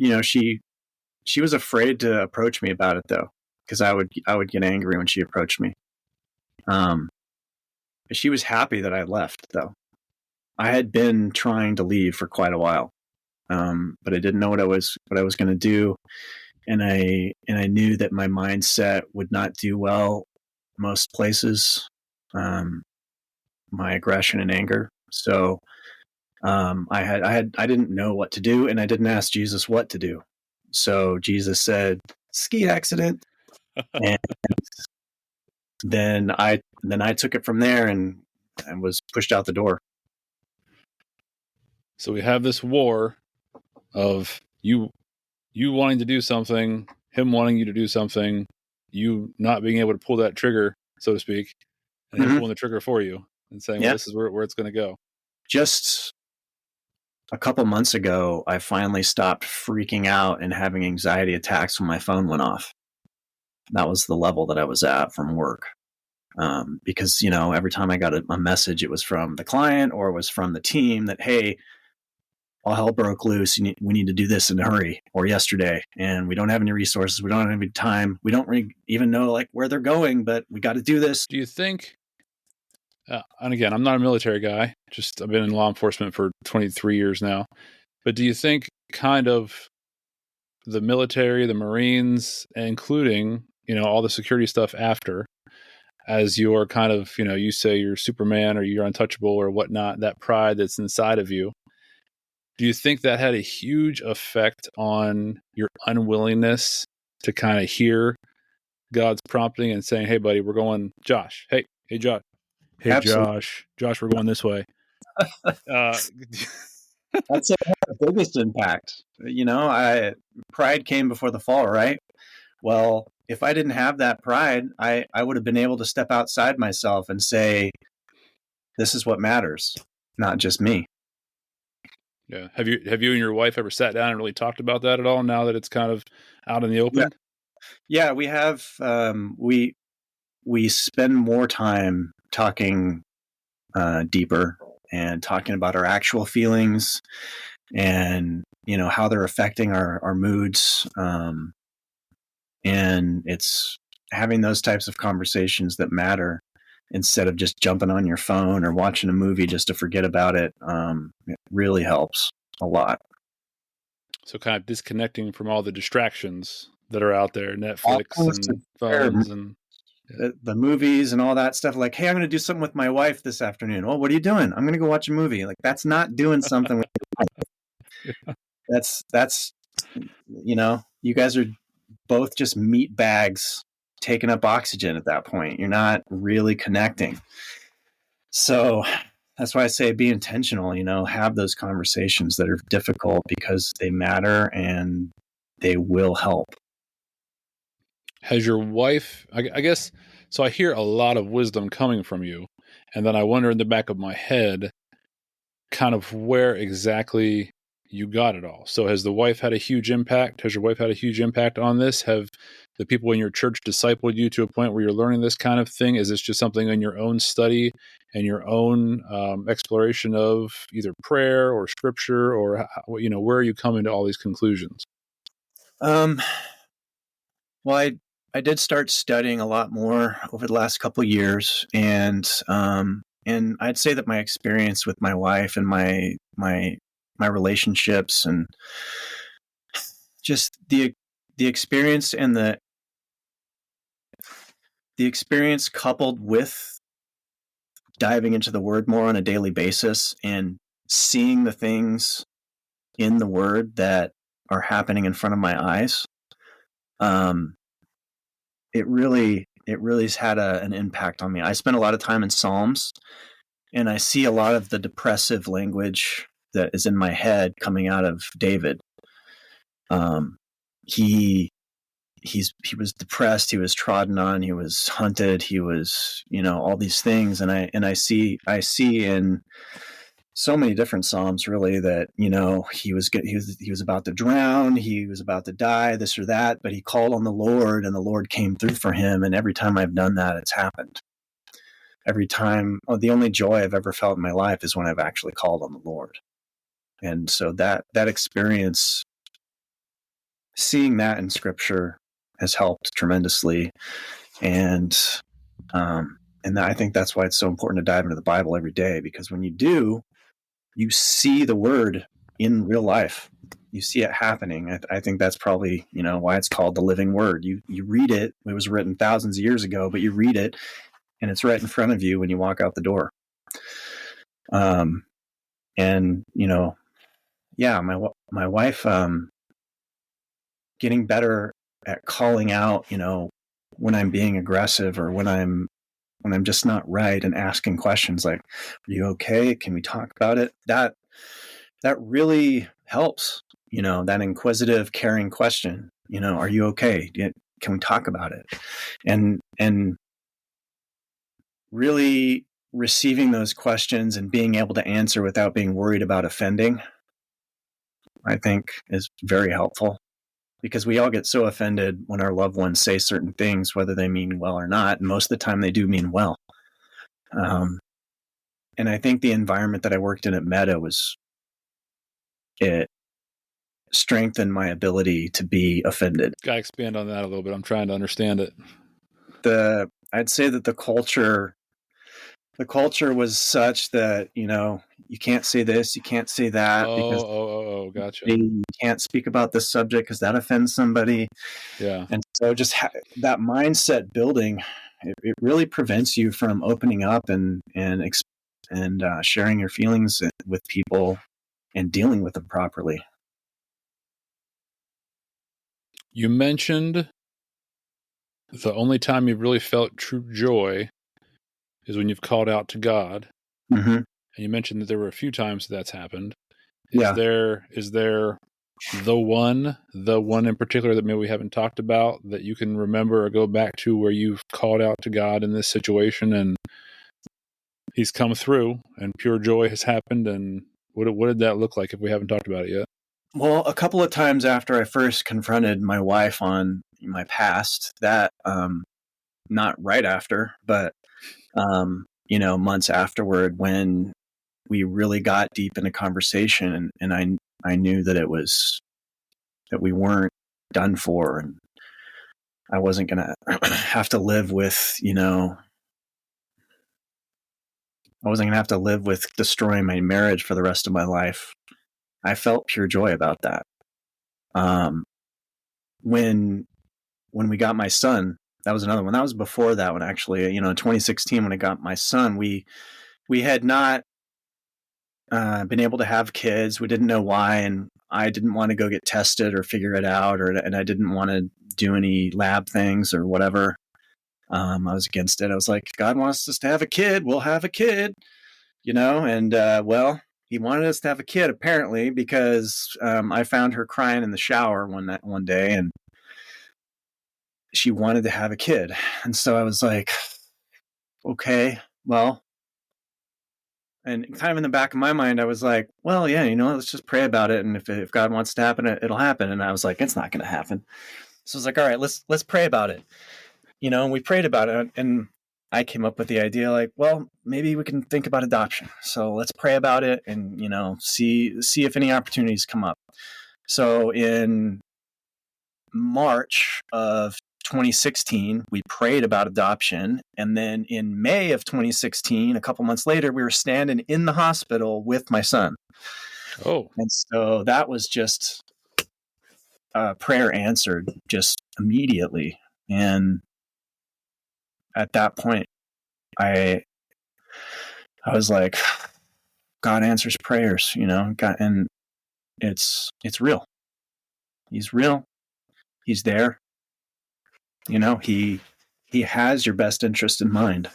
she was afraid to approach me about it though, because I would get angry when she approached me. She was happy that I left though. I had been trying to leave for quite a while. But I didn't know what I was going to do. And I knew that my mindset would not do well most places. My aggression and anger. So I didn't know what to do, and I didn't ask Jesus what to do. So Jesus said, ski accident. And then I took it from there and was pushed out the door. So we have this war of you wanting to do something, him wanting you to do something, you not being able to pull that trigger, so to speak, and him pulling the trigger for you and saying, well, this is where it's going to go. Just a couple months ago, I finally stopped freaking out and having anxiety attacks when my phone went off. That was the level that I was at from work. Because, every time I got a message, it was from the client or it was from the team that, hey, all hell broke loose. We need to do this in a hurry, or yesterday, and we don't have any resources. We don't have any time. We don't really even know where they're going, but we got to do this. Do you think, and again, I'm not a military guy, just I've been in law enforcement for 23 years now, but do you think kind of the military, the Marines, including, all the security stuff after, as your kind of, you say you're Superman or you're untouchable or whatnot, that pride that's inside of you, do you think that had a huge effect on your unwillingness to kind of hear God's prompting and saying, hey, buddy, we're going, Josh, hey, Josh, hey, Absolutely. Josh, we're going this way. That's the biggest impact. Pride came before the fall, right? Well, if I didn't have that pride, I would have been able to step outside myself and say, this is what matters, not just me. Yeah. Have you and your wife ever sat down and really talked about that at all now that it's kind of out in the open? Yeah, we have. We spend more time talking deeper and talking about our actual feelings and, how they're affecting our moods. And it's having those types of conversations that matter instead of just jumping on your phone or watching a movie just to forget about it. It really helps a lot. So kind of disconnecting from all the distractions that are out there, Netflix and phones and the movies and all that stuff. Like, hey, I'm going to do something with my wife this afternoon. Well, what are you doing? I'm going to go watch a movie. That's not doing something with your wife. That's you guys are both just meat bags taking up oxygen at that point. You're not really connecting. So that's why I say be intentional, have those conversations that are difficult because they matter and they will help. Has your wife, I guess, so I hear a lot of wisdom coming from you, and then I wonder in the back of my head kind of where exactly you got it all. So has the wife had a huge impact? Has your wife had a huge impact on this? Have the people in your church discipled you to a point where you're learning this kind of thing? Is this just something in your own study and your own exploration of either prayer or scripture, or where are you coming to all these conclusions? Well, I did start studying a lot more over the last couple of years, and I'd say that my experience with my wife and my relationships and just the experience and the experience coupled with diving into the Word more on a daily basis and seeing the things in the Word that are happening in front of my eyes. It really has had an impact on me. I spend a lot of time in Psalms, and I see a lot of the depressive language that is in my head coming out of David. He was depressed. He was trodden on. He was hunted. He was, all these things. And I see in so many different Psalms really that, he was about to drown. He was about to die, this or that, but he called on the Lord and the Lord came through for him. And every time I've done that, it's happened. Every time, the only joy I've ever felt in my life is when I've actually called on the Lord. And so that experience, seeing that in Scripture, has helped tremendously. And I think that's why it's so important to dive into the Bible every day, because when you do, you see the Word in real life. You see it happening. I think that's probably, why it's called the living Word. You read it. It was written thousands of years ago, but you read it and it's right in front of you when you walk out the door. My wife, getting better at calling out, when I'm being aggressive or when I'm just not right, and asking questions like, are you okay? Can we talk about it? that really helps. That inquisitive, caring question. Are you okay? Can we talk about it? And really receiving those questions and being able to answer without being worried about offending, I think, is very helpful, because we all get so offended when our loved ones say certain things, whether they mean well or not. And most of the time they do mean well. And I think the environment that I worked in at Meta it strengthened my ability to be offended. Gotta expand on that a little bit. I'm trying to understand it. I'd say that the culture was such that, you can't say this, you can't say that, because Gotcha. you can't speak about this subject because that offends somebody. Yeah. And so just that mindset building, it really prevents you from opening up and sharing your feelings with people and dealing with them properly. You mentioned the only time you've really felt true joy is when you've called out to God. Mm-hmm. And you mentioned that there were a few times that's happened. Yeah. Is there the one in particular that maybe we haven't talked about that you can remember or go back to where you've called out to God in this situation and He's come through and pure joy has happened? And what did that look like if we haven't talked about it yet? Well, a couple of times after I first confronted my wife on my past, that not right after, but months afterward, when we really got deep into conversation, and I knew that that we weren't done for, and I wasn't gonna have to live with destroying my marriage for the rest of my life. I felt pure joy about that. When we got my son, that was another one. That was before that one, actually. In 2016, when I got my son, we had not been able to have kids. We didn't know why, and I didn't want to go get tested or figure it out, and I didn't want to do any lab things or whatever. I was against it. I was like, if God wants us to have a kid, we'll have a kid, and well, He wanted us to have a kid, apparently, because I found her crying in the shower one day, and she wanted to have a kid. And so I was like, okay, well, and kind of in the back of my mind, I was like, well, yeah, let's just pray about it. And if God wants to happen, it'll happen. And I was like, it's not going to happen. So I was like, all right, let's pray about it. And we prayed about it. And I came up with the idea, like, well, maybe we can think about adoption. So let's pray about it and, see if any opportunities come up. So in March of 2016, we prayed about adoption. And then in May of 2016, a couple months later, we were standing in the hospital with my son. Oh. And so that was just prayer answered just immediately. And at that point, I was like, God answers prayers, God, and it's real. He's real. He's there. He has your best interest in mind.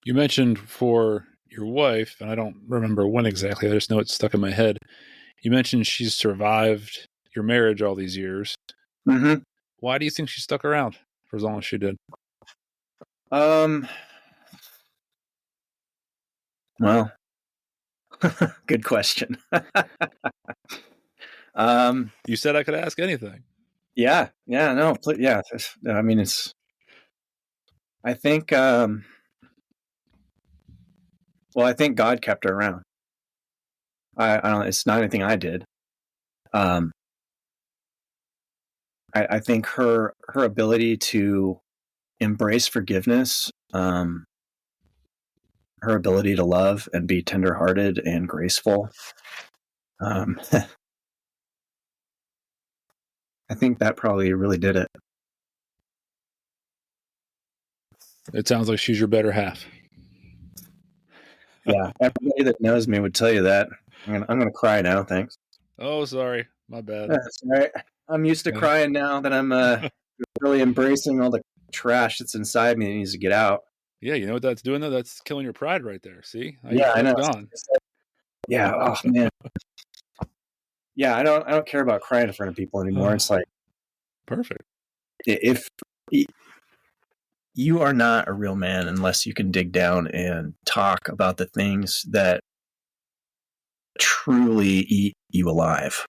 You mentioned for your wife, and I don't remember when exactly, I just know it's stuck in my head. You mentioned she's survived your marriage all these years. Mm-hmm. Why do you think she stuck around for as long as she did? Well, good question. You said I could ask anything. Yeah, no, yeah. I mean, I think, well, I think God kept her around. I don't. It's not anything I did. I think her ability to embrace forgiveness, her ability to love and be tenderhearted and graceful. I think that probably really did it. It sounds like she's your better half. Yeah, everybody that knows me would tell you that. I'm gonna cry now. Thanks. Oh, sorry, my bad. That's all right. I'm used to crying now that I'm really embracing all the trash that's inside me and needs to get out. Yeah, you know what that's doing though? That's killing your pride right there. See? Yeah, I know. It's gone. Yeah. Oh man. Yeah. I don't care about crying in front of people anymore. It's like, Perfect. if you are not a real man unless you can dig down and talk about the things that truly eat you alive.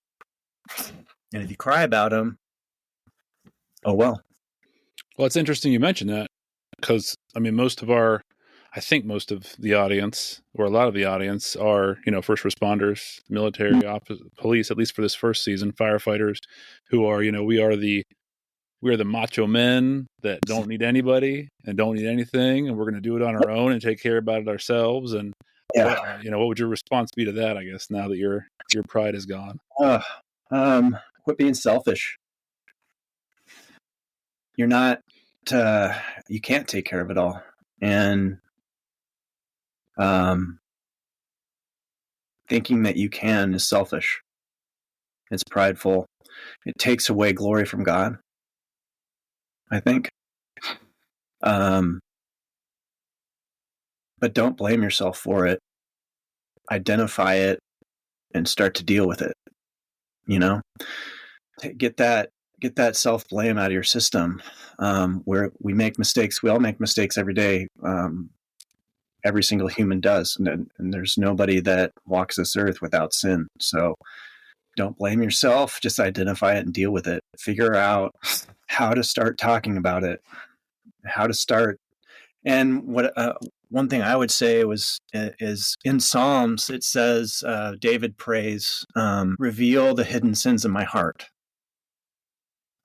And if you cry about them, oh well. Well, it's interesting you mentioned that, because I mean, I think most of the audience, or a lot of the audience, are, first responders, military, police, at least for this first season, firefighters, who are, we are the macho men that don't need anybody and don't need anything, and we're going to do it on our own and take care about it ourselves. And Yeah. what would your response be to that? I guess now that your pride is gone. Quit being selfish. You're not. You can't take care of it all, and thinking that you can is selfish. It's prideful. It takes away glory from God, I think. But don't blame yourself for it. Identify it and start to deal with it. Get that self-blame out of your system. Where we make mistakes, we all make mistakes every day. Every single human does, and there's nobody that walks this earth without sin. So don't blame yourself. Just identify it and deal with it. Figure out how to start talking about it. How to start. And one thing I would say is in Psalms it says, David prays, reveal the hidden sins in my heart.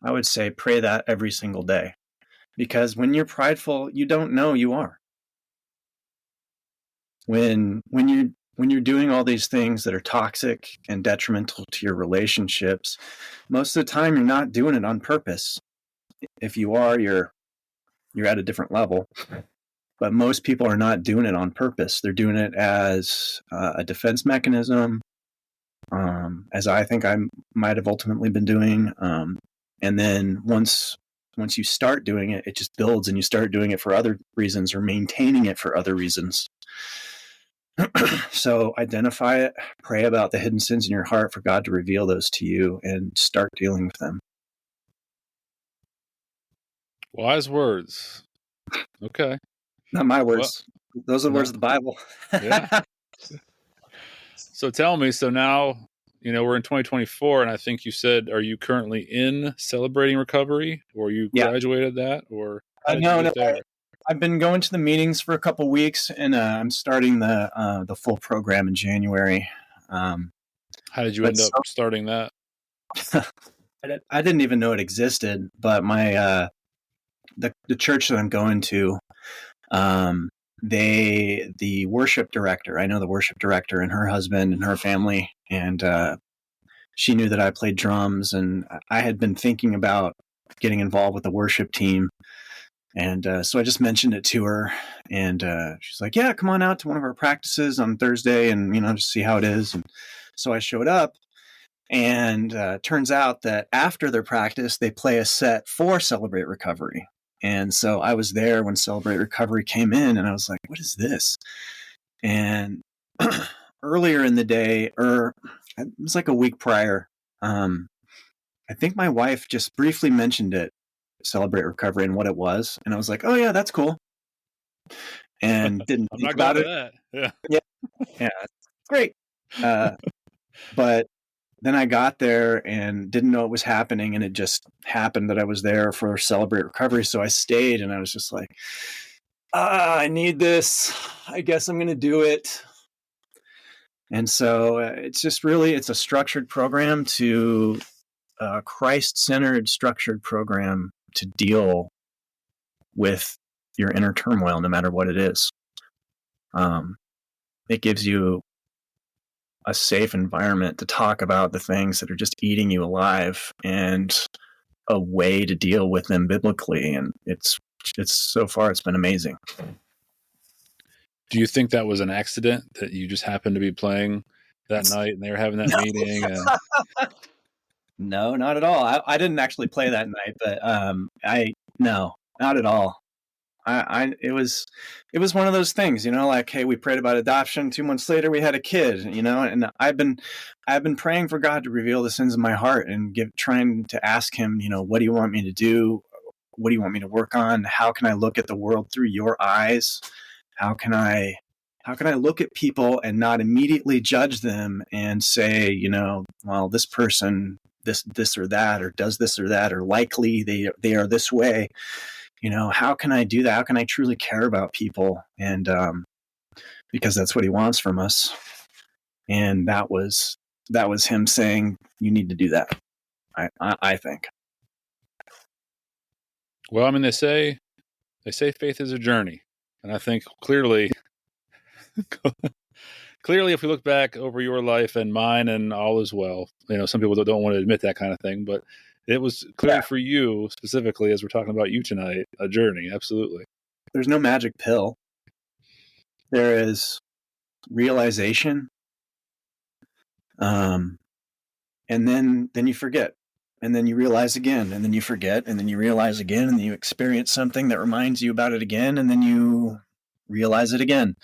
I would say pray that every single day, because when you're prideful, you don't know you are. When you're doing all these things that are toxic and detrimental to your relationships, most of the time you're not doing it on purpose. If you are, you're at a different level. But most people are not doing it on purpose. They're doing it as a defense mechanism, as I think I might have ultimately been doing. And then once you start doing it, it just builds, and you start doing it for other reasons or maintaining it for other reasons. So identify it, pray about the hidden sins in your heart for God to reveal those to you, and start dealing with them. Wise words. Okay. Not my words. Well, those are the words of the Bible. Yeah. So tell me, so now, we're in 2024, and I think you said, are you currently in celebrating recovery, or you graduated that, or how did you get there? I've been going to the meetings for a couple of weeks, and I'm starting the full program in January. How did you end up starting that? I didn't even know it existed, but my the church that I'm going to, the worship director, I know the worship director and her husband and her family, and she knew that I played drums, and I had been thinking about getting involved with the worship team. And so I just mentioned it to her, and she's like, yeah, come on out to one of our practices on Thursday and, just see how it is. And so I showed up, and turns out that after their practice, they play a set for Celebrate Recovery. And so I was there when Celebrate Recovery came in, and I was like, what is this? And earlier in the day, or it was like a week prior, I think my wife just briefly mentioned it, Celebrate Recovery, and what it was. And I was like, oh yeah, that's cool. And didn't think about it. That. Yeah. Great. But then I got there and didn't know it was happening. And it just happened that I was there for Celebrate Recovery. So I stayed, and I was just like, I need this. I guess I'm going to do it. And so it's just really, it's a structured program to Christ-centered structured program to deal with your inner turmoil, no matter what it is. It gives you a safe environment to talk about the things that are just eating you alive, and a way to deal with them biblically. And it's so far, it's been amazing. Do you think that was an accident, that you just happened to be playing that night and they were having that meeting? And... No, not at all. I didn't actually play that night, but no, not at all. It was one of those things, like, hey, we prayed about adoption. 2 months later, we had a kid, and I've been praying for God to reveal the sins of my heart and trying to ask him, what do you want me to do? What do you want me to work on? How can I look at the world through your eyes? How can I look at people and not immediately judge them and say, well, this person, this or that, or does this or that, or likely they are this way. How can I do that? How can I truly care about people? And because that's what he wants from us. And that was him saying, you need to do that. I think. Well, I mean, they say faith is a journey, and I think clearly, if we look back over your life and mine and all as well, some people don't want to admit that kind of thing, but it was clearly for you specifically, as we're talking about you tonight, a journey. Absolutely. There's no magic pill. There is realization. And then you forget. And then you realize again, and then you forget, and then you realize again, and then you experience something that reminds you about it again, and then you realize it again.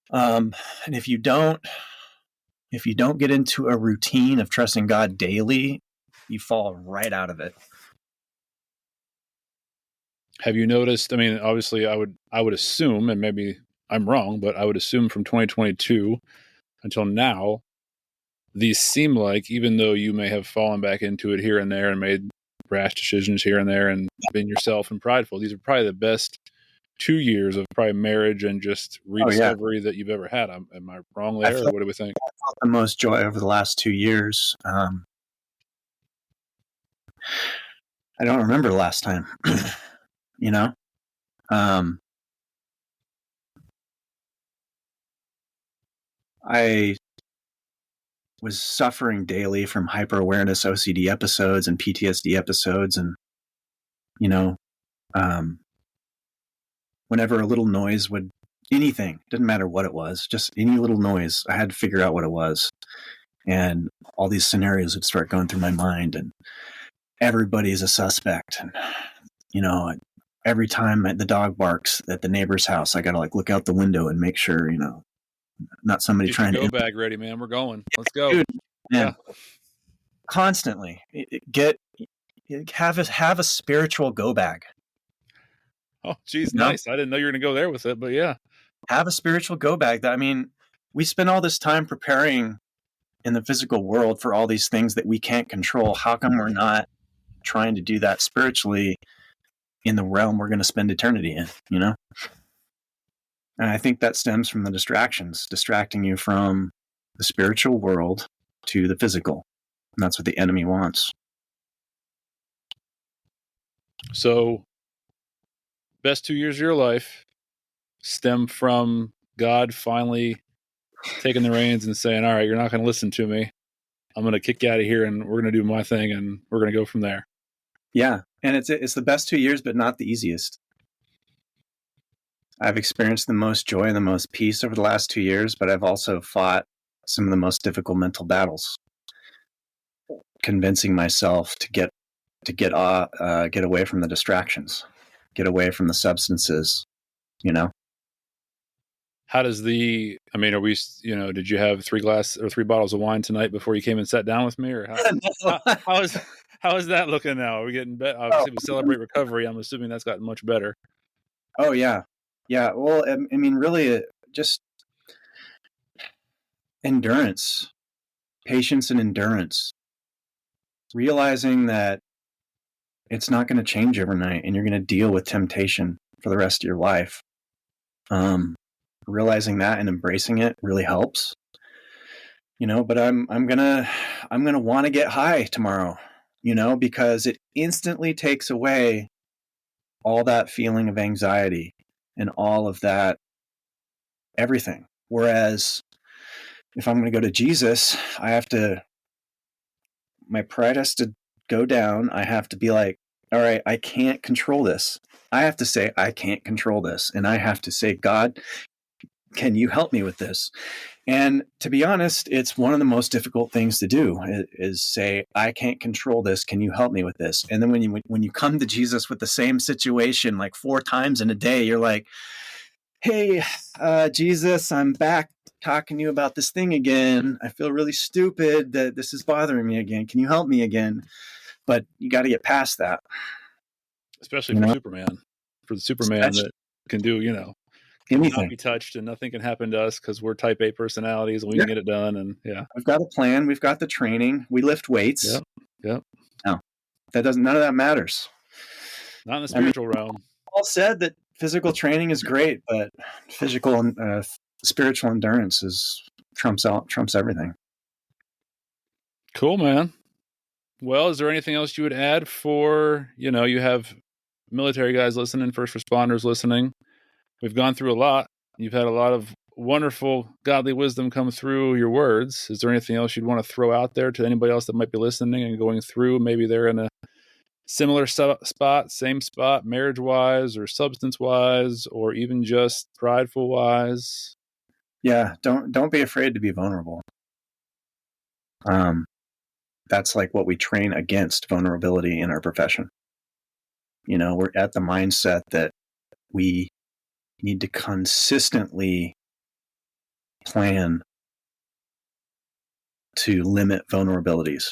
And if you don't get into a routine of trusting God daily, you fall right out of it. Have you noticed? I mean, obviously, I would assume, and maybe I'm wrong, but I would assume from 2022 until now, these seem like, even though you may have fallen back into it here and there and made rash decisions here and there and been yourself and prideful, these are probably the best 2 years of probably marriage and just rediscovery that you've ever had. Am I wrong there, or what do we think? I felt the most joy over the last 2 years. I don't remember the last time, I was suffering daily from hyper-awareness OCD episodes and PTSD episodes. And, whenever a little noise anything, didn't matter what it was, just any little noise, I had to figure out what it was. And all these scenarios would start going through my mind, and everybody's a suspect. And, every time the dog barks at the neighbor's house, I got to look out the window and make sure, not somebody Get trying your to go bag ready, man. We're going. Let's go. Dude, man. Yeah. Constantly have a spiritual go bag. Oh, geez, nice. I didn't know you were going to go there with it, but yeah. Have a spiritual go bag. We spend all this time preparing in the physical world for all these things that we can't control. How come we're not trying to do that spiritually in the realm we're going to spend eternity in, And I think that stems from the distractions, distracting you from the spiritual world to the physical. And that's what the enemy wants. So, best 2 years of your life stem from God finally taking the reins and saying, all right, you're not going to listen to me. I'm going to kick you out of here, and we're going to do my thing, and we're going to go from there. Yeah. And it's the best 2 years, but not the easiest. I've experienced the most joy and the most peace over the last 2 years, but I've also fought some of the most difficult mental battles, convincing myself to get away from the distractions, get away from the substances, How does are we, did you have 3 bottles of wine tonight before you came and sat down with me, or how is that looking now? Are we getting better? Obviously, we celebrate recovery. I'm assuming that's gotten much better. Oh yeah. Yeah. Well, I mean, really just endurance, patience and endurance, realizing that it's not going to change overnight and you're going to deal with temptation for the rest of your life. Realizing that and embracing it really helps, but I'm going to want to get high tomorrow, because it instantly takes away all that feeling of anxiety and all of that, everything. Whereas if I'm going to go to Jesus, my pride has to go down. I have to be like, all right, I can't control this. I have to say, I can't control this. And I have to say, God, can you help me with this? And to be honest, it's one of the most difficult things to do is say, I can't control this. Can you help me with this? And then when you come to Jesus with the same situation like 4 times in a day, you're like, hey, Jesus, I'm back talking to you about this thing again. I feel really stupid that this is bothering me again. Can you help me again? But you got to get past that. Especially for Superman. For the Superman that can do, anything. Not be touched and nothing can happen to us because we're type A personalities and we can get it done. And we've got a plan. We've got the training. We lift weights. Yep. No, none of that matters. Not in the spiritual realm. Paul said that physical training is great, but physical and spiritual endurance trumps everything. Cool, man. Well, is there anything else you would add for, you have military guys listening, first responders listening. We've gone through a lot. You've had a lot of wonderful godly wisdom come through your words. Is there anything else you'd want to throw out there to anybody else that might be listening and going through? Maybe they're in a similar spot, same spot, marriage-wise or substance-wise, or even just prideful-wise? Yeah, don't be afraid to be vulnerable. That's like what we train against, vulnerability in our profession. We're at the mindset that we need to consistently plan to limit vulnerabilities.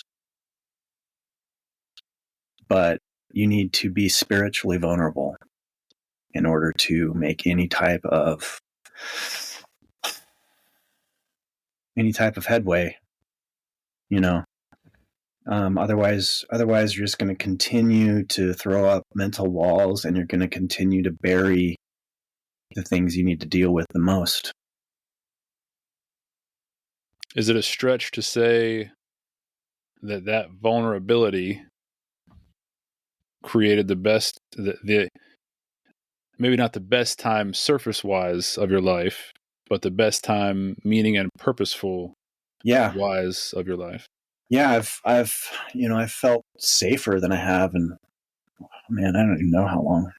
But you need to be spiritually vulnerable in order to make any type of headway. Otherwise you're just going to continue to throw up mental walls, and you're going to continue to bury the things you need to deal with the most. Is it a stretch to say that vulnerability created the best, the maybe not the best time surface-wise of your life, but the best time meaning and purposeful wise of your life? Yeah, I've felt safer than I have, and man, I don't even know how long.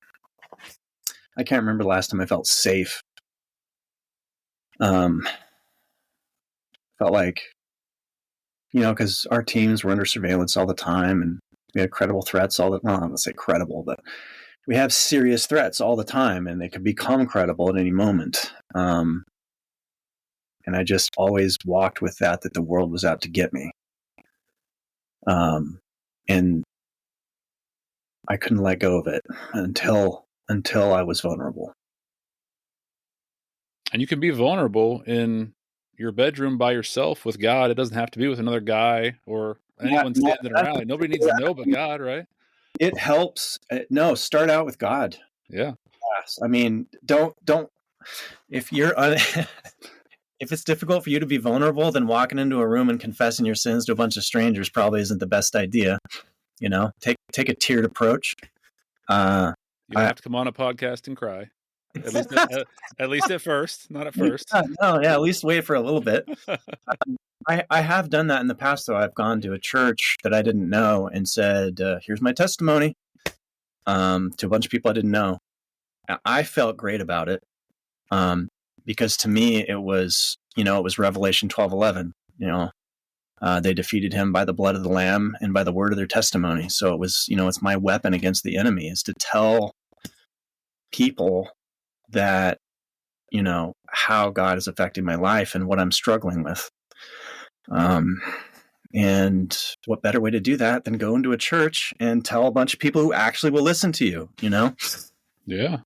I can't remember the last time I felt safe. Felt like, because our teams were under surveillance all the time, and we had credible threats all the time. Well, I'm not going to say credible, but we have serious threats all the time, and they could become credible at any moment. And I just always walked with that the world was out to get me. And I couldn't let go of it until I was vulnerable. And you can be vulnerable in your bedroom by yourself with God. It doesn't have to be with another guy or anyone standing around. Like, nobody needs to know but God, right? It helps. No, start out with God. Yeah. Yes. I mean, don't. If you're if it's difficult for you to be vulnerable, then walking into a room and confessing your sins to a bunch of strangers probably isn't the best idea. Take a tiered approach. You don't have to come on a podcast and cry. At least at first, not at first. At least wait for a little bit. I have done that in the past, though. I've gone to a church that I didn't know and said, here's my testimony, to a bunch of people I didn't know. I felt great about it, because to me it was Revelation 12:11. They defeated him by the blood of the Lamb and by the word of their testimony. So it was, it's my weapon against the enemy, is to tell people that, how God is affecting my life and what I'm struggling with. And what better way to do that than go into a church and tell a bunch of people who actually will listen to you, Yeah.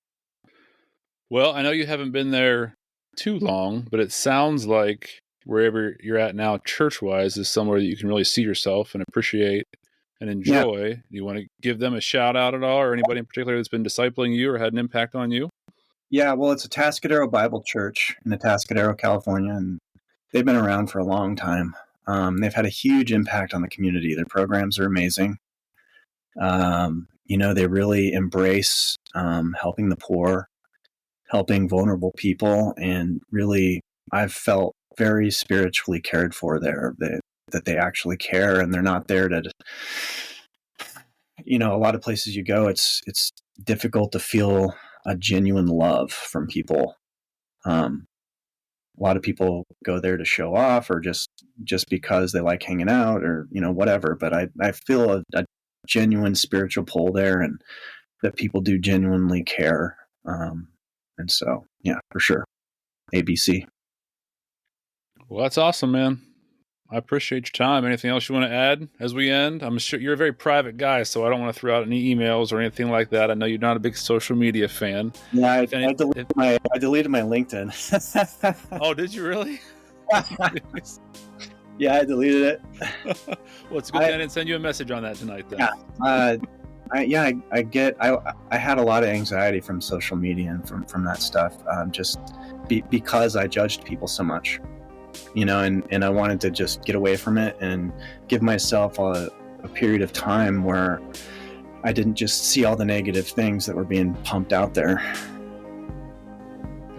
Well, I know you haven't been there too long, but it sounds like wherever you're at now, church-wise, is somewhere that you can really see yourself and appreciate and enjoy. Yeah. Do you want to give them a shout out at all, or anybody in particular that's been discipling you or had an impact on you? Yeah, well, it's a Atascadero Bible Church in Atascadero, California, and they've been around for a long time. They've had a huge impact on the community. Their programs are amazing. They really embrace helping the poor, helping vulnerable people, and really, I've felt very spiritually cared for there. That they actually care, and they're not there to. A lot of places you go, it's difficult to feel a genuine love from people. A lot of people go there to show off or just because they like hanging out or, whatever. But I feel a genuine spiritual pull there, and that people do genuinely care. And so, yeah, for sure. ABC. Well, that's awesome, man. I appreciate your time. Anything else you want to add as we end? I'm sure you're a very private guy, so I don't want to throw out any emails or anything like that. I know you're not a big social media fan. Yeah, I deleted my LinkedIn. Oh, did you really? Yeah, I deleted it. Well, it's a good thing I didn't send you a message on that tonight, then. Yeah. I had a lot of anxiety from social media and from that stuff, because I judged people so much, and I wanted to just get away from it and give myself a period of time where I didn't just see all the negative things that were being pumped out there.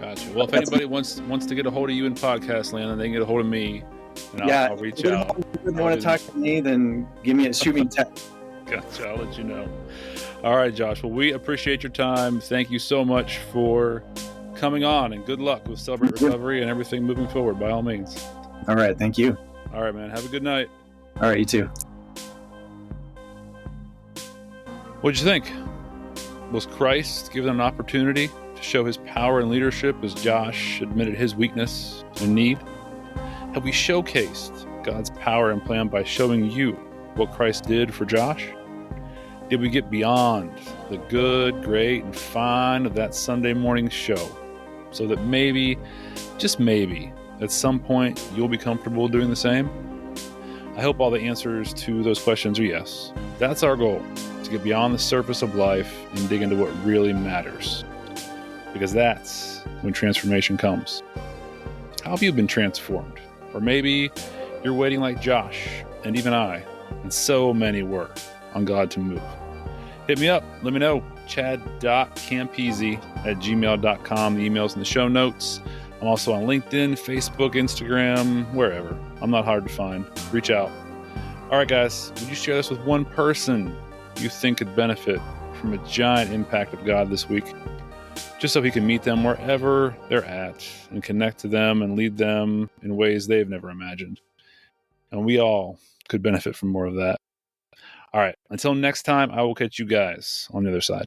Gotcha. Well, if anybody wants to get a hold of you in podcast land, then they can get a hold of me, and I'll reach out. If they want to talk to me, then shoot me a text. Gotcha. I'll let you know. All right, Josh. Well, we appreciate your time. Thank you so much for coming on, and good luck with Celebrate Recovery and everything moving forward, by all means. All right. Thank you. All right, man. Have a good night. All right. You too. What'd you think? Was Christ given an opportunity to show his power and leadership as Josh admitted his weakness and need? Have we showcased God's power and plan by showing you what Christ did for Josh? Did we get beyond the good, great, and fine of that Sunday morning show so that maybe, just maybe, at some point you'll be comfortable doing the same? I hope all the answers to those questions are yes. That's our goal, to get beyond the surface of life and dig into what really matters. Because that's when transformation comes. How have you been transformed? Or maybe you're waiting like Josh, and even I, and so many were, on God to move. Hit me up. Let me know. chad.campese@gmail.com. The email's in the show notes. I'm also on LinkedIn, Facebook, Instagram, wherever. I'm not hard to find. Reach out. All right, guys. Would you share this with one person you think could benefit from a giant impact of God this week? Just so he can meet them wherever they're at and connect to them and lead them in ways they've never imagined. And we all could benefit from more of that. All right. Until next time, I will catch you guys on the other side.